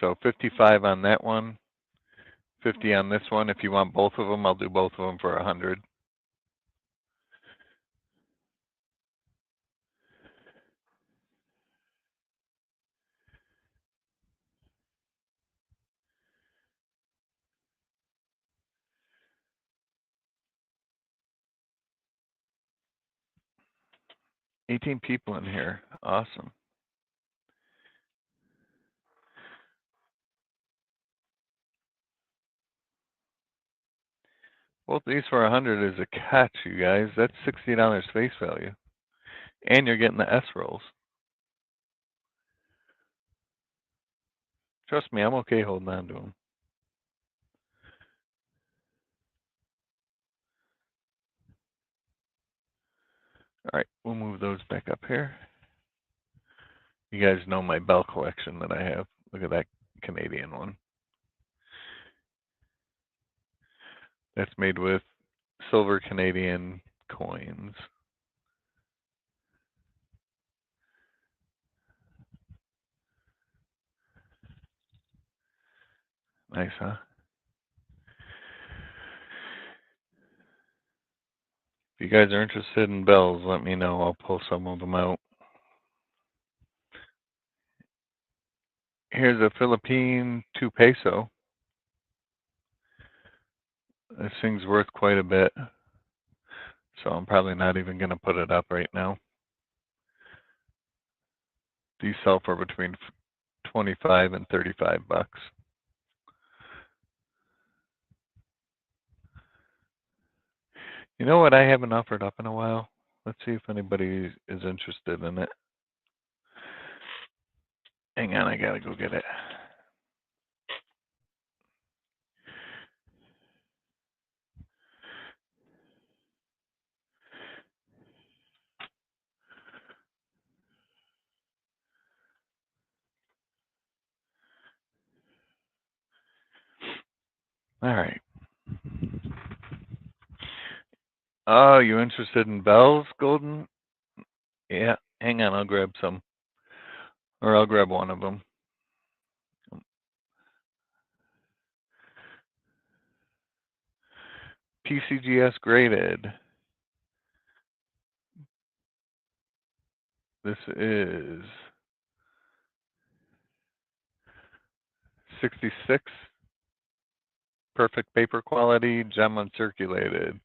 So 55 on that one, 50 on this one. If you want both of them, I'll do both of them for 100. $18 people in here. Awesome. Both these for 100 is a catch, you guys. That's $60 face value. And you're getting the S rolls. Trust me, I'm okay holding on to them. All right, we'll move those back up here. You guys know my Bell collection that I have. Look at that Canadian one. That's made with silver Canadian coins. Nice, huh? If you guys are interested in bells, let me know. I'll pull some of them out. Here's a Philippine 2 peso. This thing's worth quite a bit, so I'm probably not even going to put it up right now. These sell for between 25 and 35 bucks. You know what I haven't offered up in a while? Let's see if anybody is interested in it. Hang on, I gotta go get it. All right. Oh, you interested in Bell's Golden? Yeah, hang on, I'll grab some. Or I'll grab one of them. PCGS graded. This is 66. Perfect paper quality, gem uncirculated.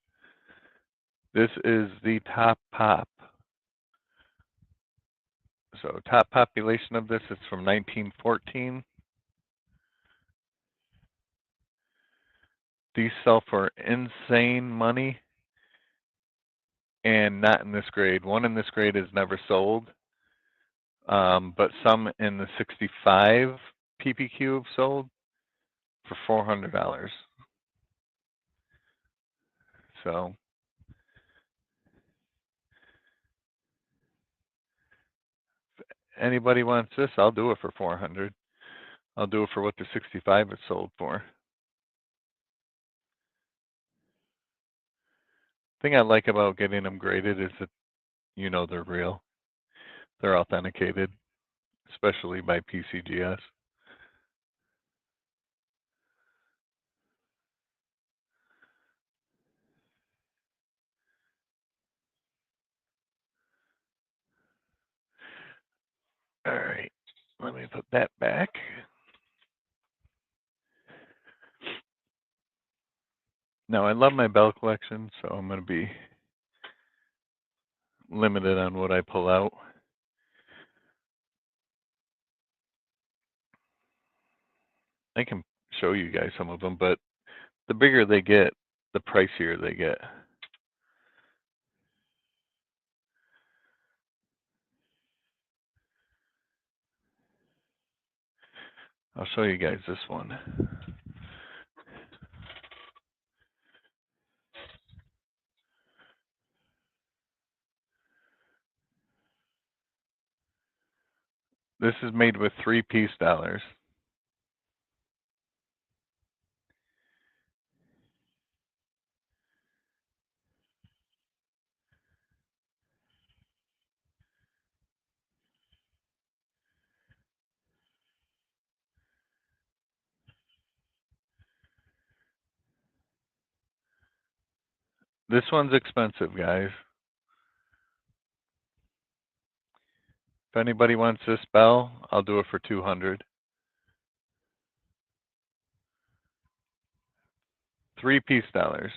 This is the top pop. So top population of this is from 1914. These sell for insane money and not in this grade. One in this grade is never sold, but some in the 65 PPQ have sold for $400. So if anybody wants this, I'll do it for 400. I'll do it for what the 65 is sold for. Thing I like about getting them graded is that you know they're real. They're authenticated, especially by PCGS. All right, let me put that back. Now, I love my Bell collection, so I'm going to be limited on what I pull out. I can show you guys some of them, but the bigger they get, the pricier they get. I'll show you guys this one. This is made with 3 peace dollars. This one's expensive, guys. If anybody wants this Bell, I'll do it for 200. 3 peace dollars.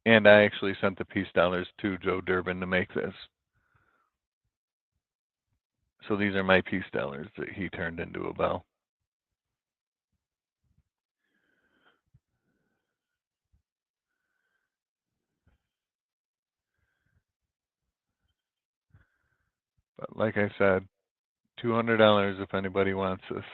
And I actually sent the peace dollars to Joe Durbin to make this. So these are my peace dollars that he turned into a Bell. But like I said, $200 if anybody wants this.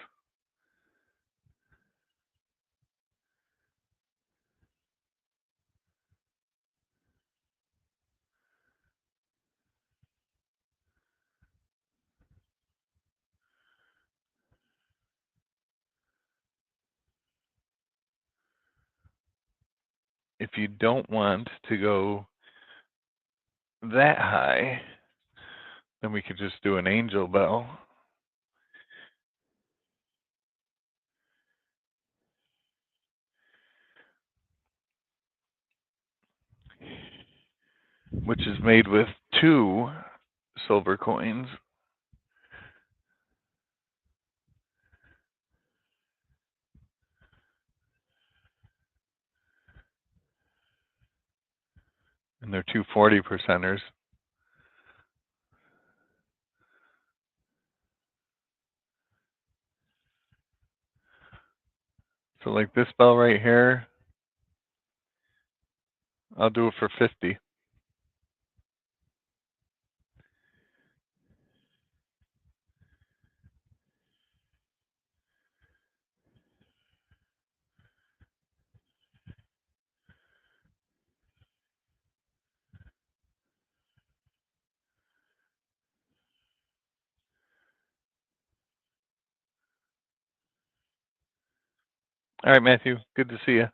If you don't want to go that high, then we could just do an angel bell. which is made with 2 silver coins. And they're 2 40%ers. So like this bell right here, I'll do it for 50. All right, Matthew, good to see you.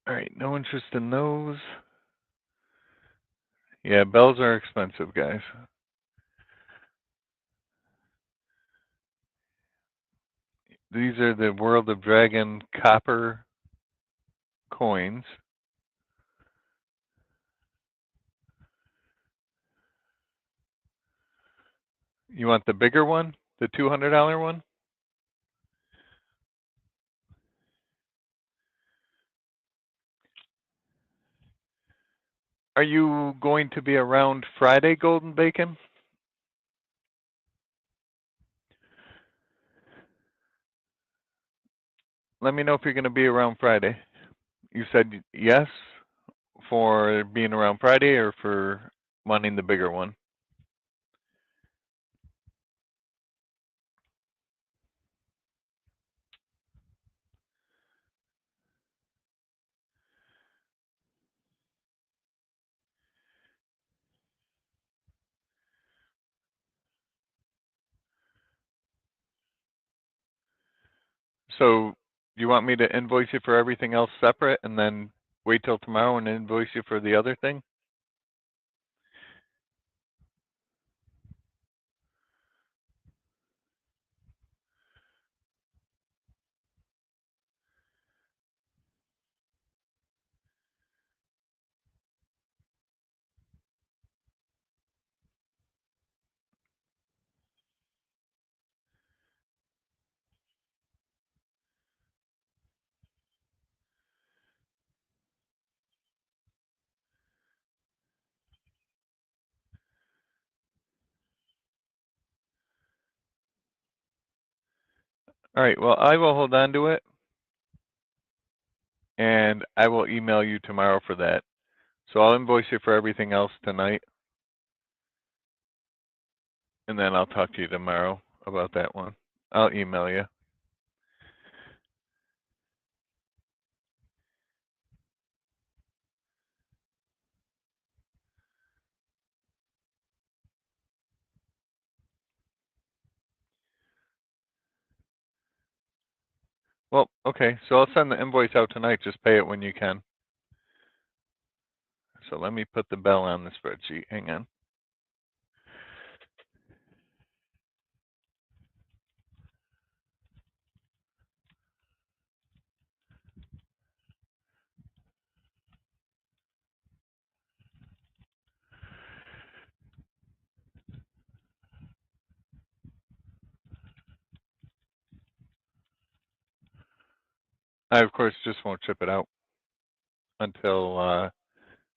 All right, no interest in those. Yeah, bells are expensive, guys. These are the World of Dragon copper coins. You want the bigger one, the $200 one? Are you going to be around Friday, Golden Bacon? Let me know if you're going to be around Friday. You said yes for being around Friday or for wanting the bigger one? So you want me to invoice you for everything else separate and then wait till tomorrow and invoice you for the other thing? All right, well, I will hold on to it and I will email you tomorrow for that. So I'll invoice you for everything else tonight and then I'll talk to you tomorrow about that one. I'll email you. Well, okay, so I'll send the invoice out tonight. Just pay it when you can. So let me put the bell on the spreadsheet. Hang on. I, of course, just won't ship it out until I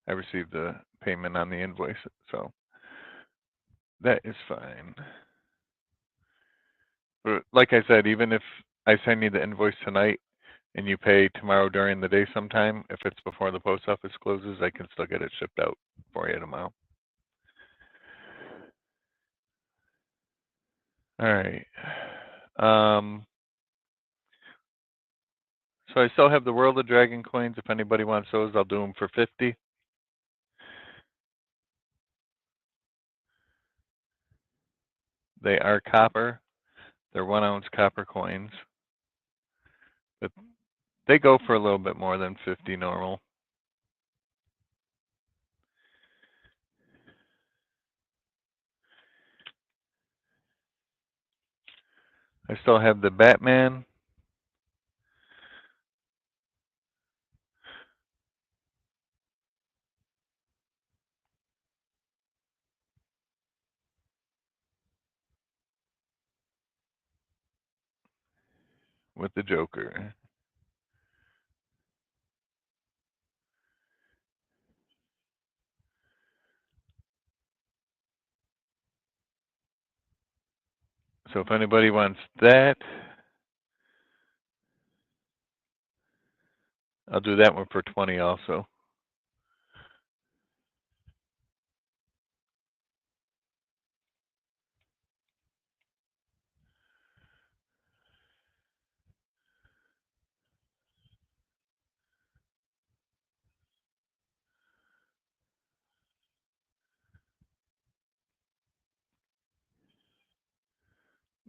receive the payment on the invoice. So that is fine. But like I said, even if I send you the invoice tonight and you pay tomorrow during the day sometime, if it's before the post office closes, I can still get it shipped out for you tomorrow. All right. So I still have the World of Dragon coins. If anybody wants those, I'll do them for 50. They are copper. They're 1-ounce copper coins. But they go for a little bit more than 50 normal. I still have the Batman. with the Joker. So if anybody wants that, I'll do that one for 20 also.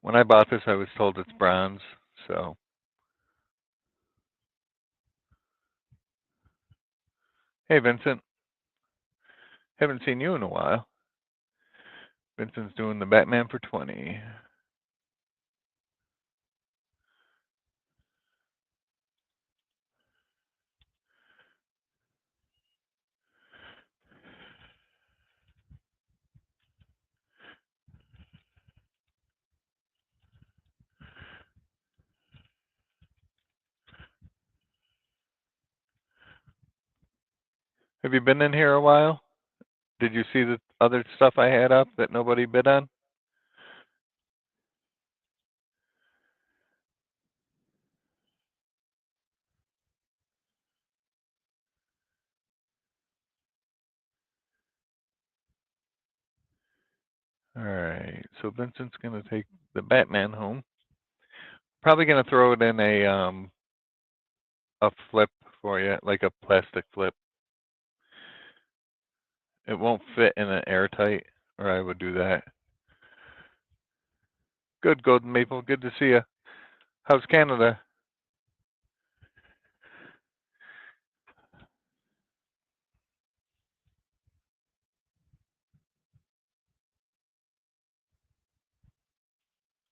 When I bought this, I was told it's bronze, so. Hey, Vincent. Haven't seen you in a while. Vincent's doing the Batman for 20. Have you been in here a while? Did you see the other stuff I had up that nobody bid on? All right, so Vincent's going to take the Batman home. Probably going to throw it in a flip for you, like a plastic flip. It won't fit in an airtight, or I would do that. Good, Golden Maple. Good to see you. How's Canada?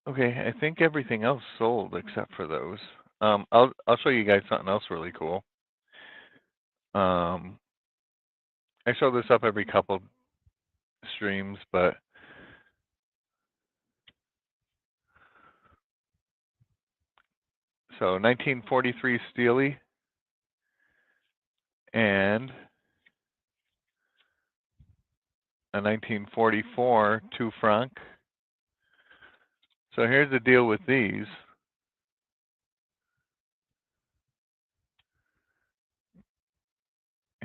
Okay, I think everything else sold except for those. I'll show you guys something else really cool. I show this up every couple streams, but so 1943 Steely and a 1944 2 franc. So here's the deal with these.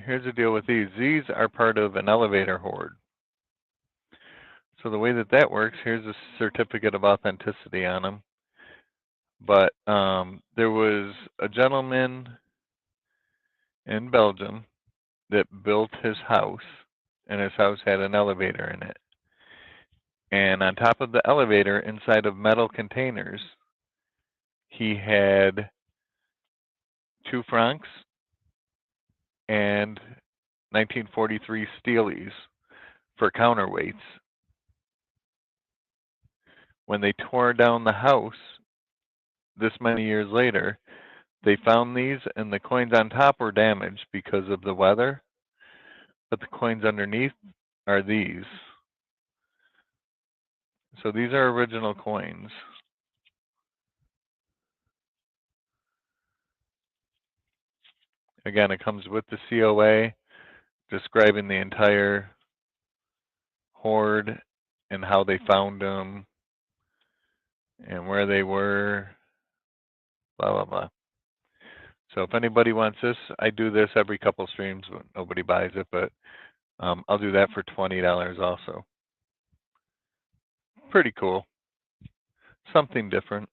Here's the deal with these. These are part of an elevator hoard. So the way that that works, here's a certificate of authenticity on them. But there was a gentleman in Belgium that built his house, and his house had an elevator in it. And on top of the elevator, inside of metal containers, he had 2 francs and 1943 Steelies for counterweights. When they tore down the house this many years later, they found these, and the coins on top were damaged because of the weather, but the coins underneath are these. So these are original coins. Again, it comes with the COA describing the entire hoard and how they found them and where they were, blah, blah, blah. So if anybody wants this, I do this every couple streams when nobody buys it, but I'll do that for $20 also. Pretty cool. Something different.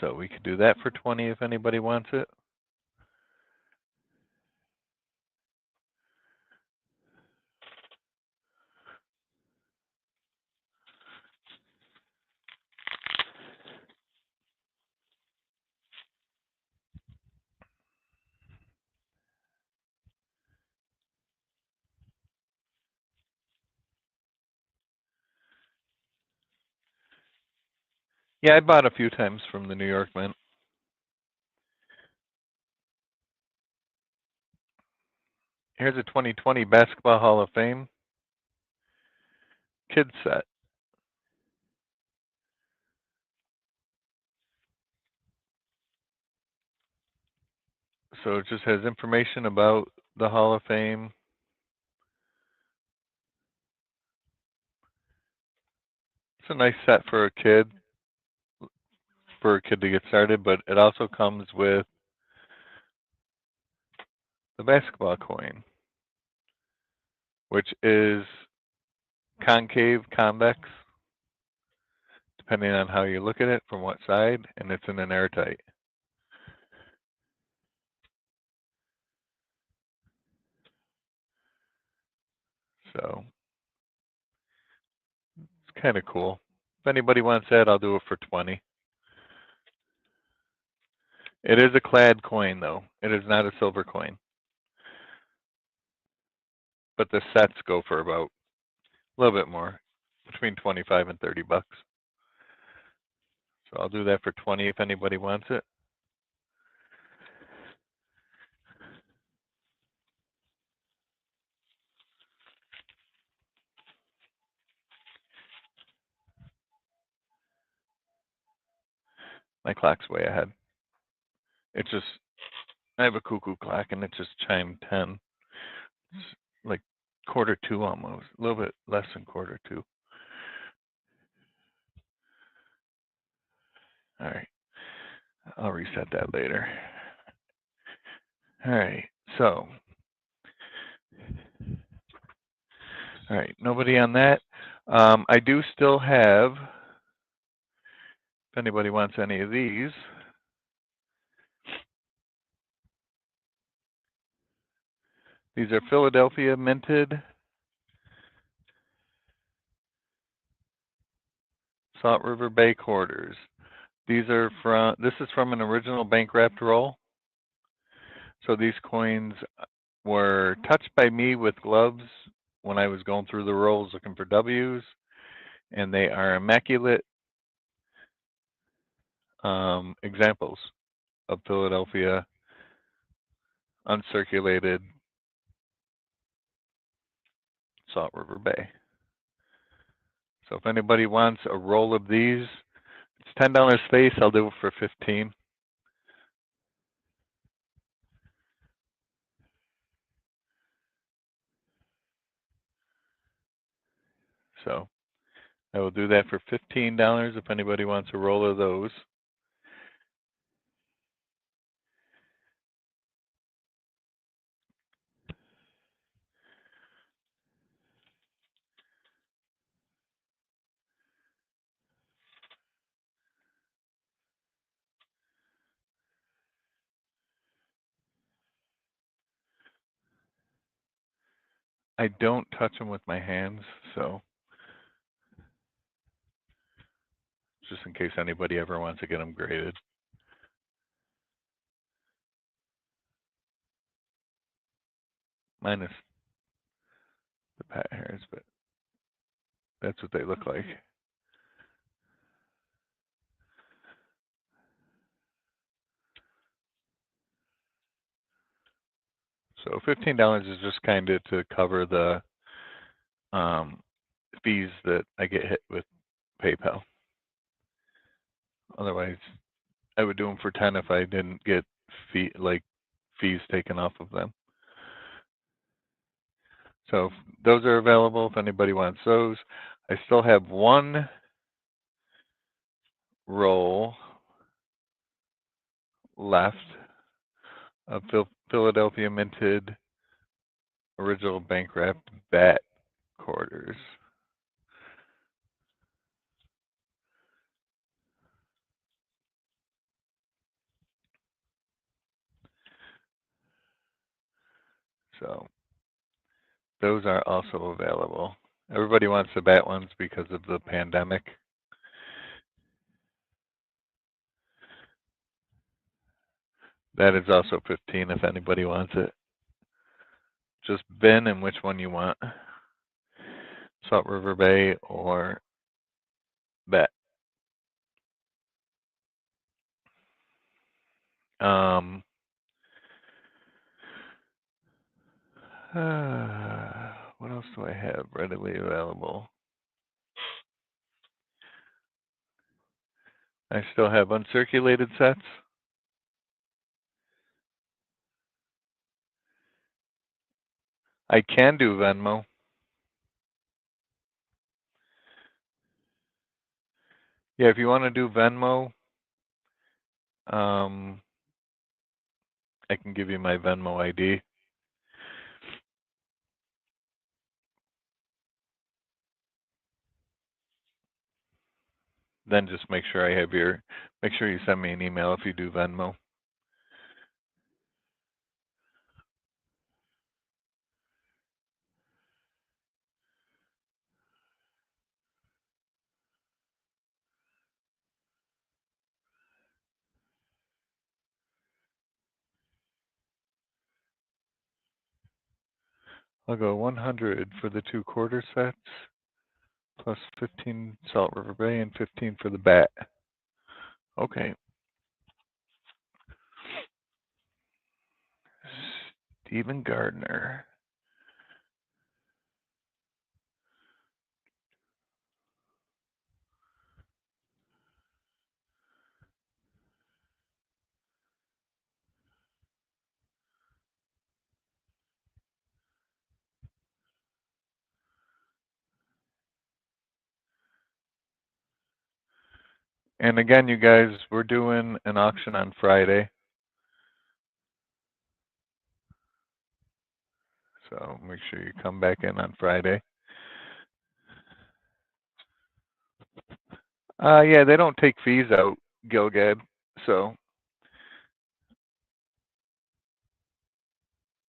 So we could do that for 20 if anybody wants it. Yeah, I bought a few times from the New York Mint. Here's a 2020 Basketball Hall of Fame kids set. So it just has information about the Hall of Fame. It's a nice set for a kid to get started, but it also comes with the basketball coin, which is concave, convex, depending on how you look at it, from what side, and it's in an airtight. So it's kind of cool. If anybody wants that, I'll do it for 20. It is a clad coin, though. It is not a silver coin. But the sets go for about a little bit more, between 25 and 30 bucks. So I'll do that for 20 if anybody wants it. My clock's way ahead. It's just, I have a cuckoo clock and it just chimed 10. It's like 1:45 almost, a little bit less than 1:45. All right, I'll reset that later. All right, so, all right, nobody on that. I do still have, if anybody wants any of these, these are Philadelphia minted Salt River Bay quarters. These are from, this is from an original bank wrapped roll. So these coins were touched by me with gloves when I was going through the rolls looking for W's, and they are immaculate examples of Philadelphia uncirculated Salt River Bay. So if anybody wants a roll of these, it's $10 space. I'll do it for 15. So I will do that for $15 if anybody wants a roll of those. I don't touch them with my hands, so just in case anybody ever wants to get them graded. Minus the pat hairs, but that's what they look like. So $15 is just kind of to cover the fees that I get hit with PayPal. Otherwise, I would do them for 10 if I didn't get fees taken off of them. So those are available if anybody wants those. I still have one roll left of Philadelphia minted original bank wrapped bat quarters. So those are also available. Everybody wants the bat ones because of the pandemic. That is also 15 if anybody wants it. Just bin and which one you want. Salt River Bay or bat. What else do I have readily available? I still have uncirculated sets. I can do Venmo. Yeah, if you want to do Venmo, I can give you my Venmo ID. Then just make sure make sure you send me an email if you do Venmo. I'll go 100 for the 2 quarter sets, plus 15 Salt River Bay and 15 for the bat. Okay. Stephen Gardner. And again, you guys, we're doing an auction on Friday. So make sure you come back in on Friday. Yeah, they don't take fees out, Gilgad. So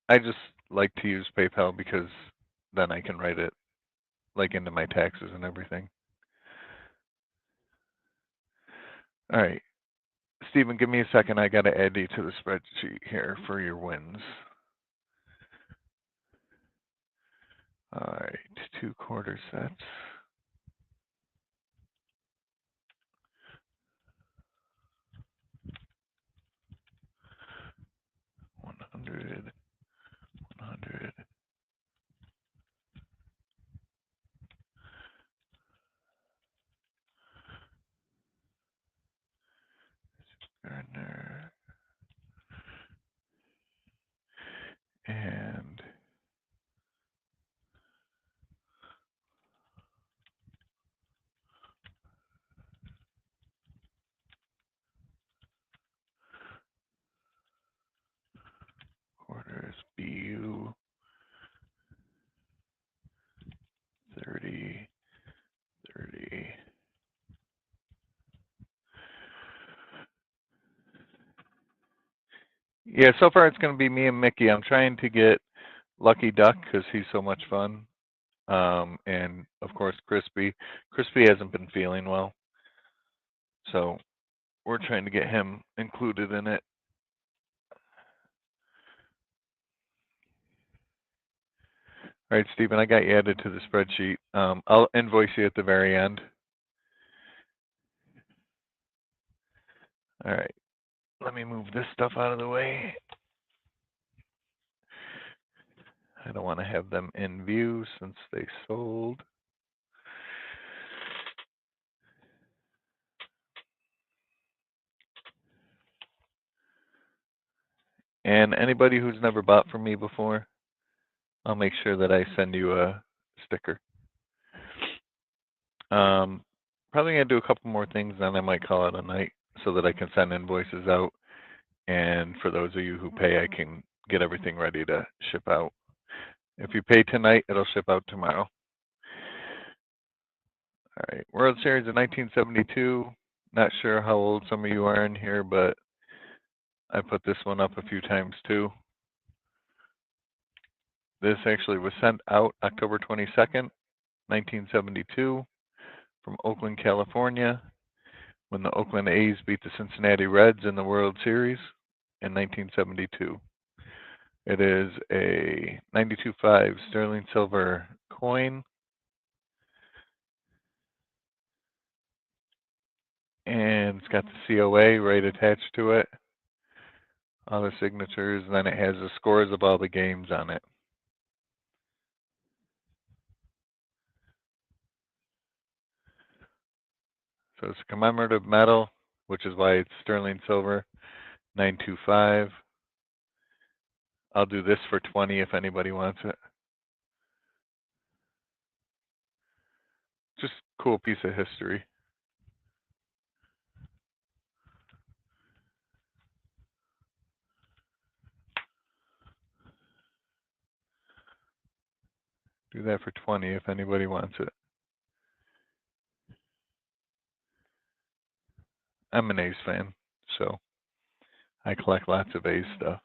I just like to use PayPal because then I can write it like into my taxes and everything. All right. Stephen, give me a second. I got to add you to the spreadsheet here for your wins. All right, 2 quarter sets. 100, 100. Gardner. And quarters, Beau, 30, 30. Yeah, so far it's going to be me and Mickey. I'm trying to get Lucky Duck because he's so much fun. And of course, Crispy. Crispy hasn't been feeling well. So we're trying to get him included in it. All right, Stephen, I got you added to the spreadsheet. I'll invoice you at the very end. All right, let me move this stuff out of the way. I don't want to have them in view since they sold. And anybody who's never bought from me before, I'll make sure that I send you a sticker. Probably gonna do a couple more things, then I might call it a night so that I can send invoices out. And for those of you who pay, I can get everything ready to ship out. If you pay tonight, it'll ship out tomorrow. All right, World Series of 1972. Not sure how old some of you are in here, but I put this one up a few times too. This actually was sent out October 22nd, 1972 from Oakland, California, when the Oakland A's beat the Cincinnati Reds in the World Series in 1972. It is a 92.5 sterling silver coin. And it's got the COA right attached to it. All the signatures, and then it has the scores of all the games on it. So it's a commemorative medal, which is why it's sterling silver, 925. I'll do this for 20 if anybody wants it. Just a cool piece of history. Do that for 20 if anybody wants it. I'm an A's fan, so I collect lots of A's stuff.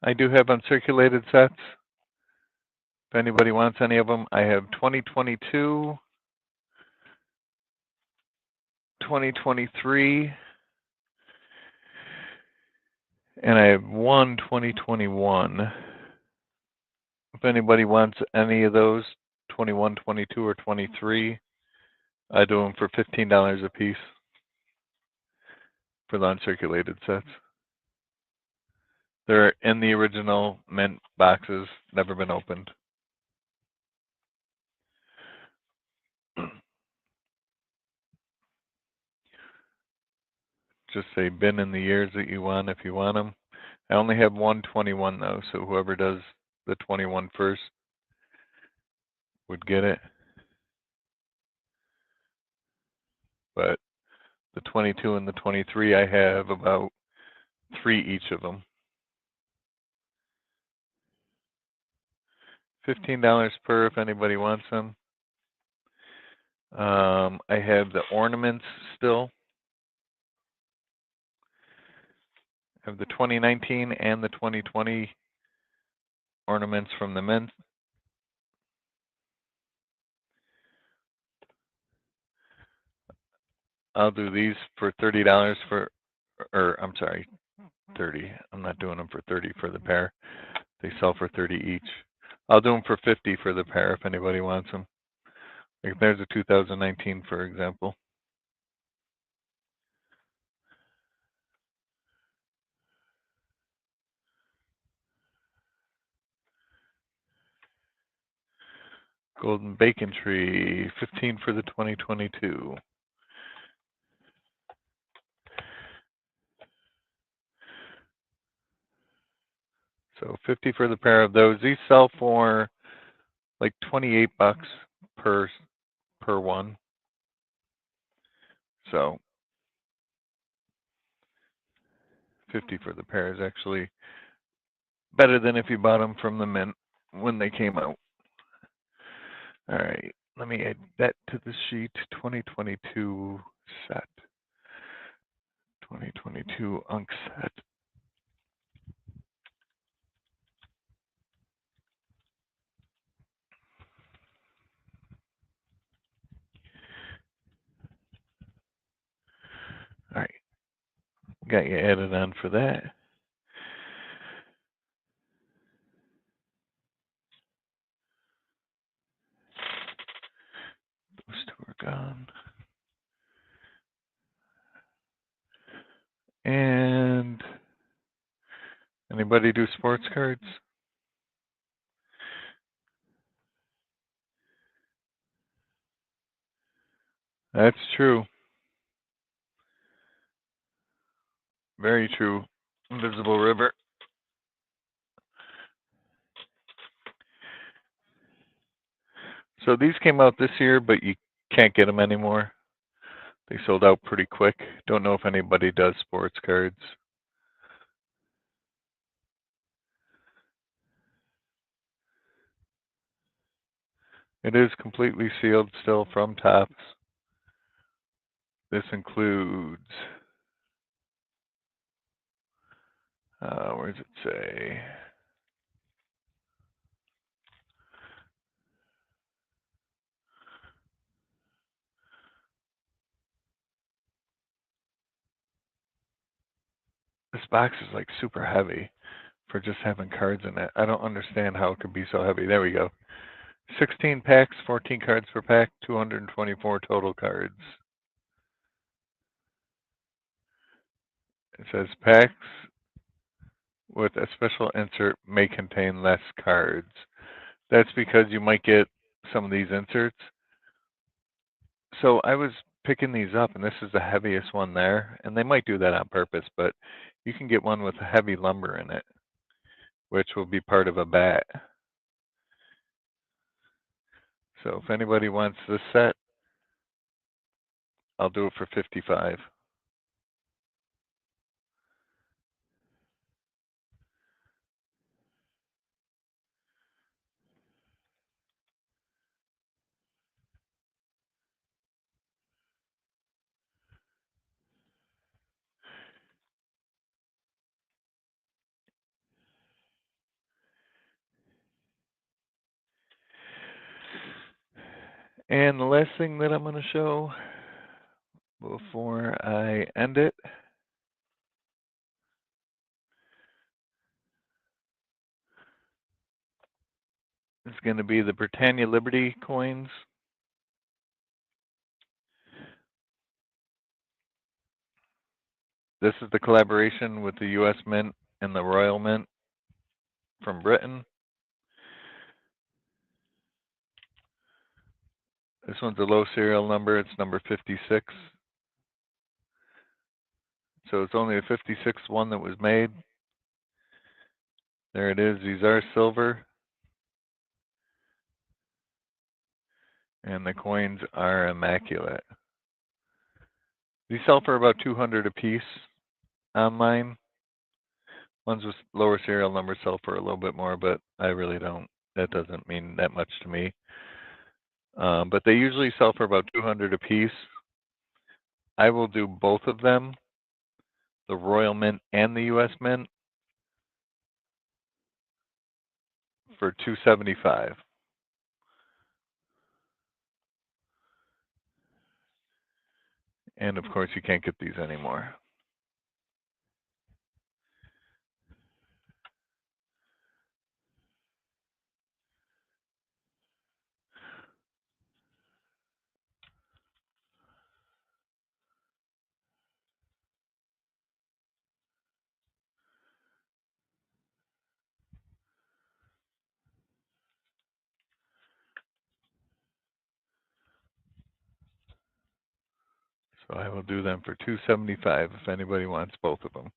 I do have uncirculated sets. If anybody wants any of them, I have 2022, 2023, and I have one 2021. If anybody wants any of those, 21, 22, or 23, I do them for $15 a piece for the uncirculated sets. They're in the original mint boxes, never been opened. Just say bin in the years that you want if you want them. I only have 121 though, so whoever does the 21 first would get it. But the 22 and the 23, I have about 3 each of them. $15 per if anybody wants them. I have the ornaments still. I have the 2019 and the 2020 ornaments from the mint. I'll do these for $30 for, or I'm sorry, 30. I'm not doing them for 30 for the pair. They sell for 30 each. I'll do them for 50 for the pair if anybody wants them. Like there's a 2019, for example. Golden Bacon Tree, 15 for the 2022. So 50 for the pair of those. These sell for like 28 bucks per one. So 50 for the pair is actually better than if you bought them from the mint when they came out. All right, let me add that to the sheet. 2022 set. 2022 Unk set. All right, got you added on for that. Those two are gone. And anybody do sports cards? That's true. Very true. Invisible River. So these came out this year, but you can't get them anymore. They sold out pretty quick. Don't know if anybody does sports cards. It is completely sealed still from Topps. This includes, where does it say? This box is like super heavy for just having cards in it. I don't understand how it could be so heavy. There we go. 16 packs, 14 cards per pack, 224 total cards. It says packs with a special insert may contain less cards. That's because you might get some of these inserts. So I was picking these up, and this is the heaviest one there, and they might do that on purpose, but you can get one with heavy lumber in it, which will be part of a bat. So if anybody wants this set, I'll do it for 55. And the last thing that I'm going to show before I end it is going to be the Britannia Liberty coins. This is the collaboration with the U.S. Mint and the Royal Mint from Britain. This one's a low serial number. It's number 56. So it's only the 56th one that was made. There it is. These are silver. And the coins are immaculate. These sell for about $200 a piece online. Ones with lower serial numbers sell for a little bit more, but I really don't. That doesn't mean that much to me. But they usually sell for about $200 a piece. I will do both of them, the Royal Mint and the U.S. Mint, for $275. And of course, you can't get these anymore. So I will do them for $275 if anybody wants both of them.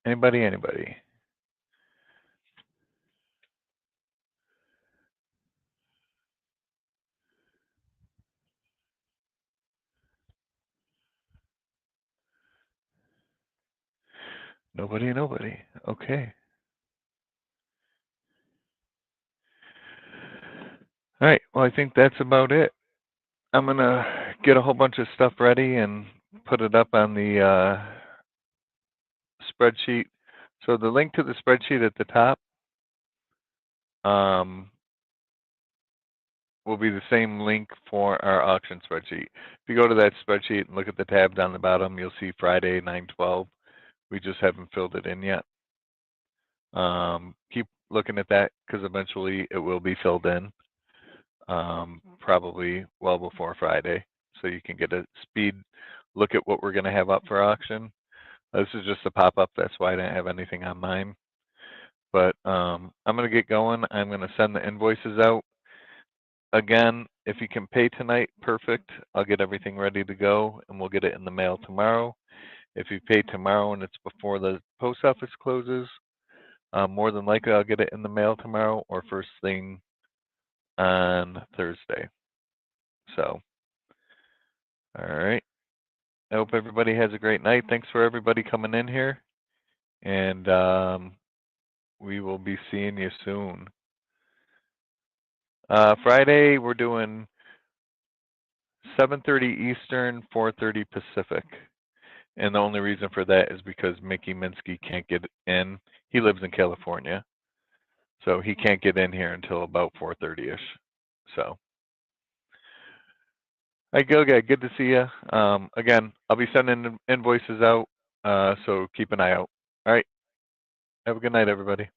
Anybody, anybody? Nobody, nobody. Okay. All right. Well, I think that's about it. I'm going to get a whole bunch of stuff ready and put it up on the spreadsheet. So the link to the spreadsheet at the top will be the same link for our auction spreadsheet. If you go to that spreadsheet and look at the tab down the bottom, you'll see Friday 9/12. We just haven't filled it in yet. Keep looking at that because eventually it will be filled in, probably well before Friday, so you can get a speed look at what we're going to have up for auction. This is just a pop-up. That's why I didn't have anything on mine. But I'm going to get going. I'm going to send the invoices out. Again, if you can pay tonight, perfect. I'll get everything ready to go, and we'll get it in the mail tomorrow. If you pay tomorrow and it's before the post office closes, more than likely I'll get it in the mail tomorrow or first thing on Thursday. So, all right. I hope everybody has a great night. Thanks for everybody coming in here. And we will be seeing you soon. Friday, we're doing 7:30 Eastern, 4:30 Pacific. And the only reason for that is because Mickey Minsky can't get in. He lives in California. So he can't get in here until about 4:30-ish. So Hi, Gilga. Good to see you. Again, I'll be sending invoices out, so keep an eye out. All right. Have a good night, everybody.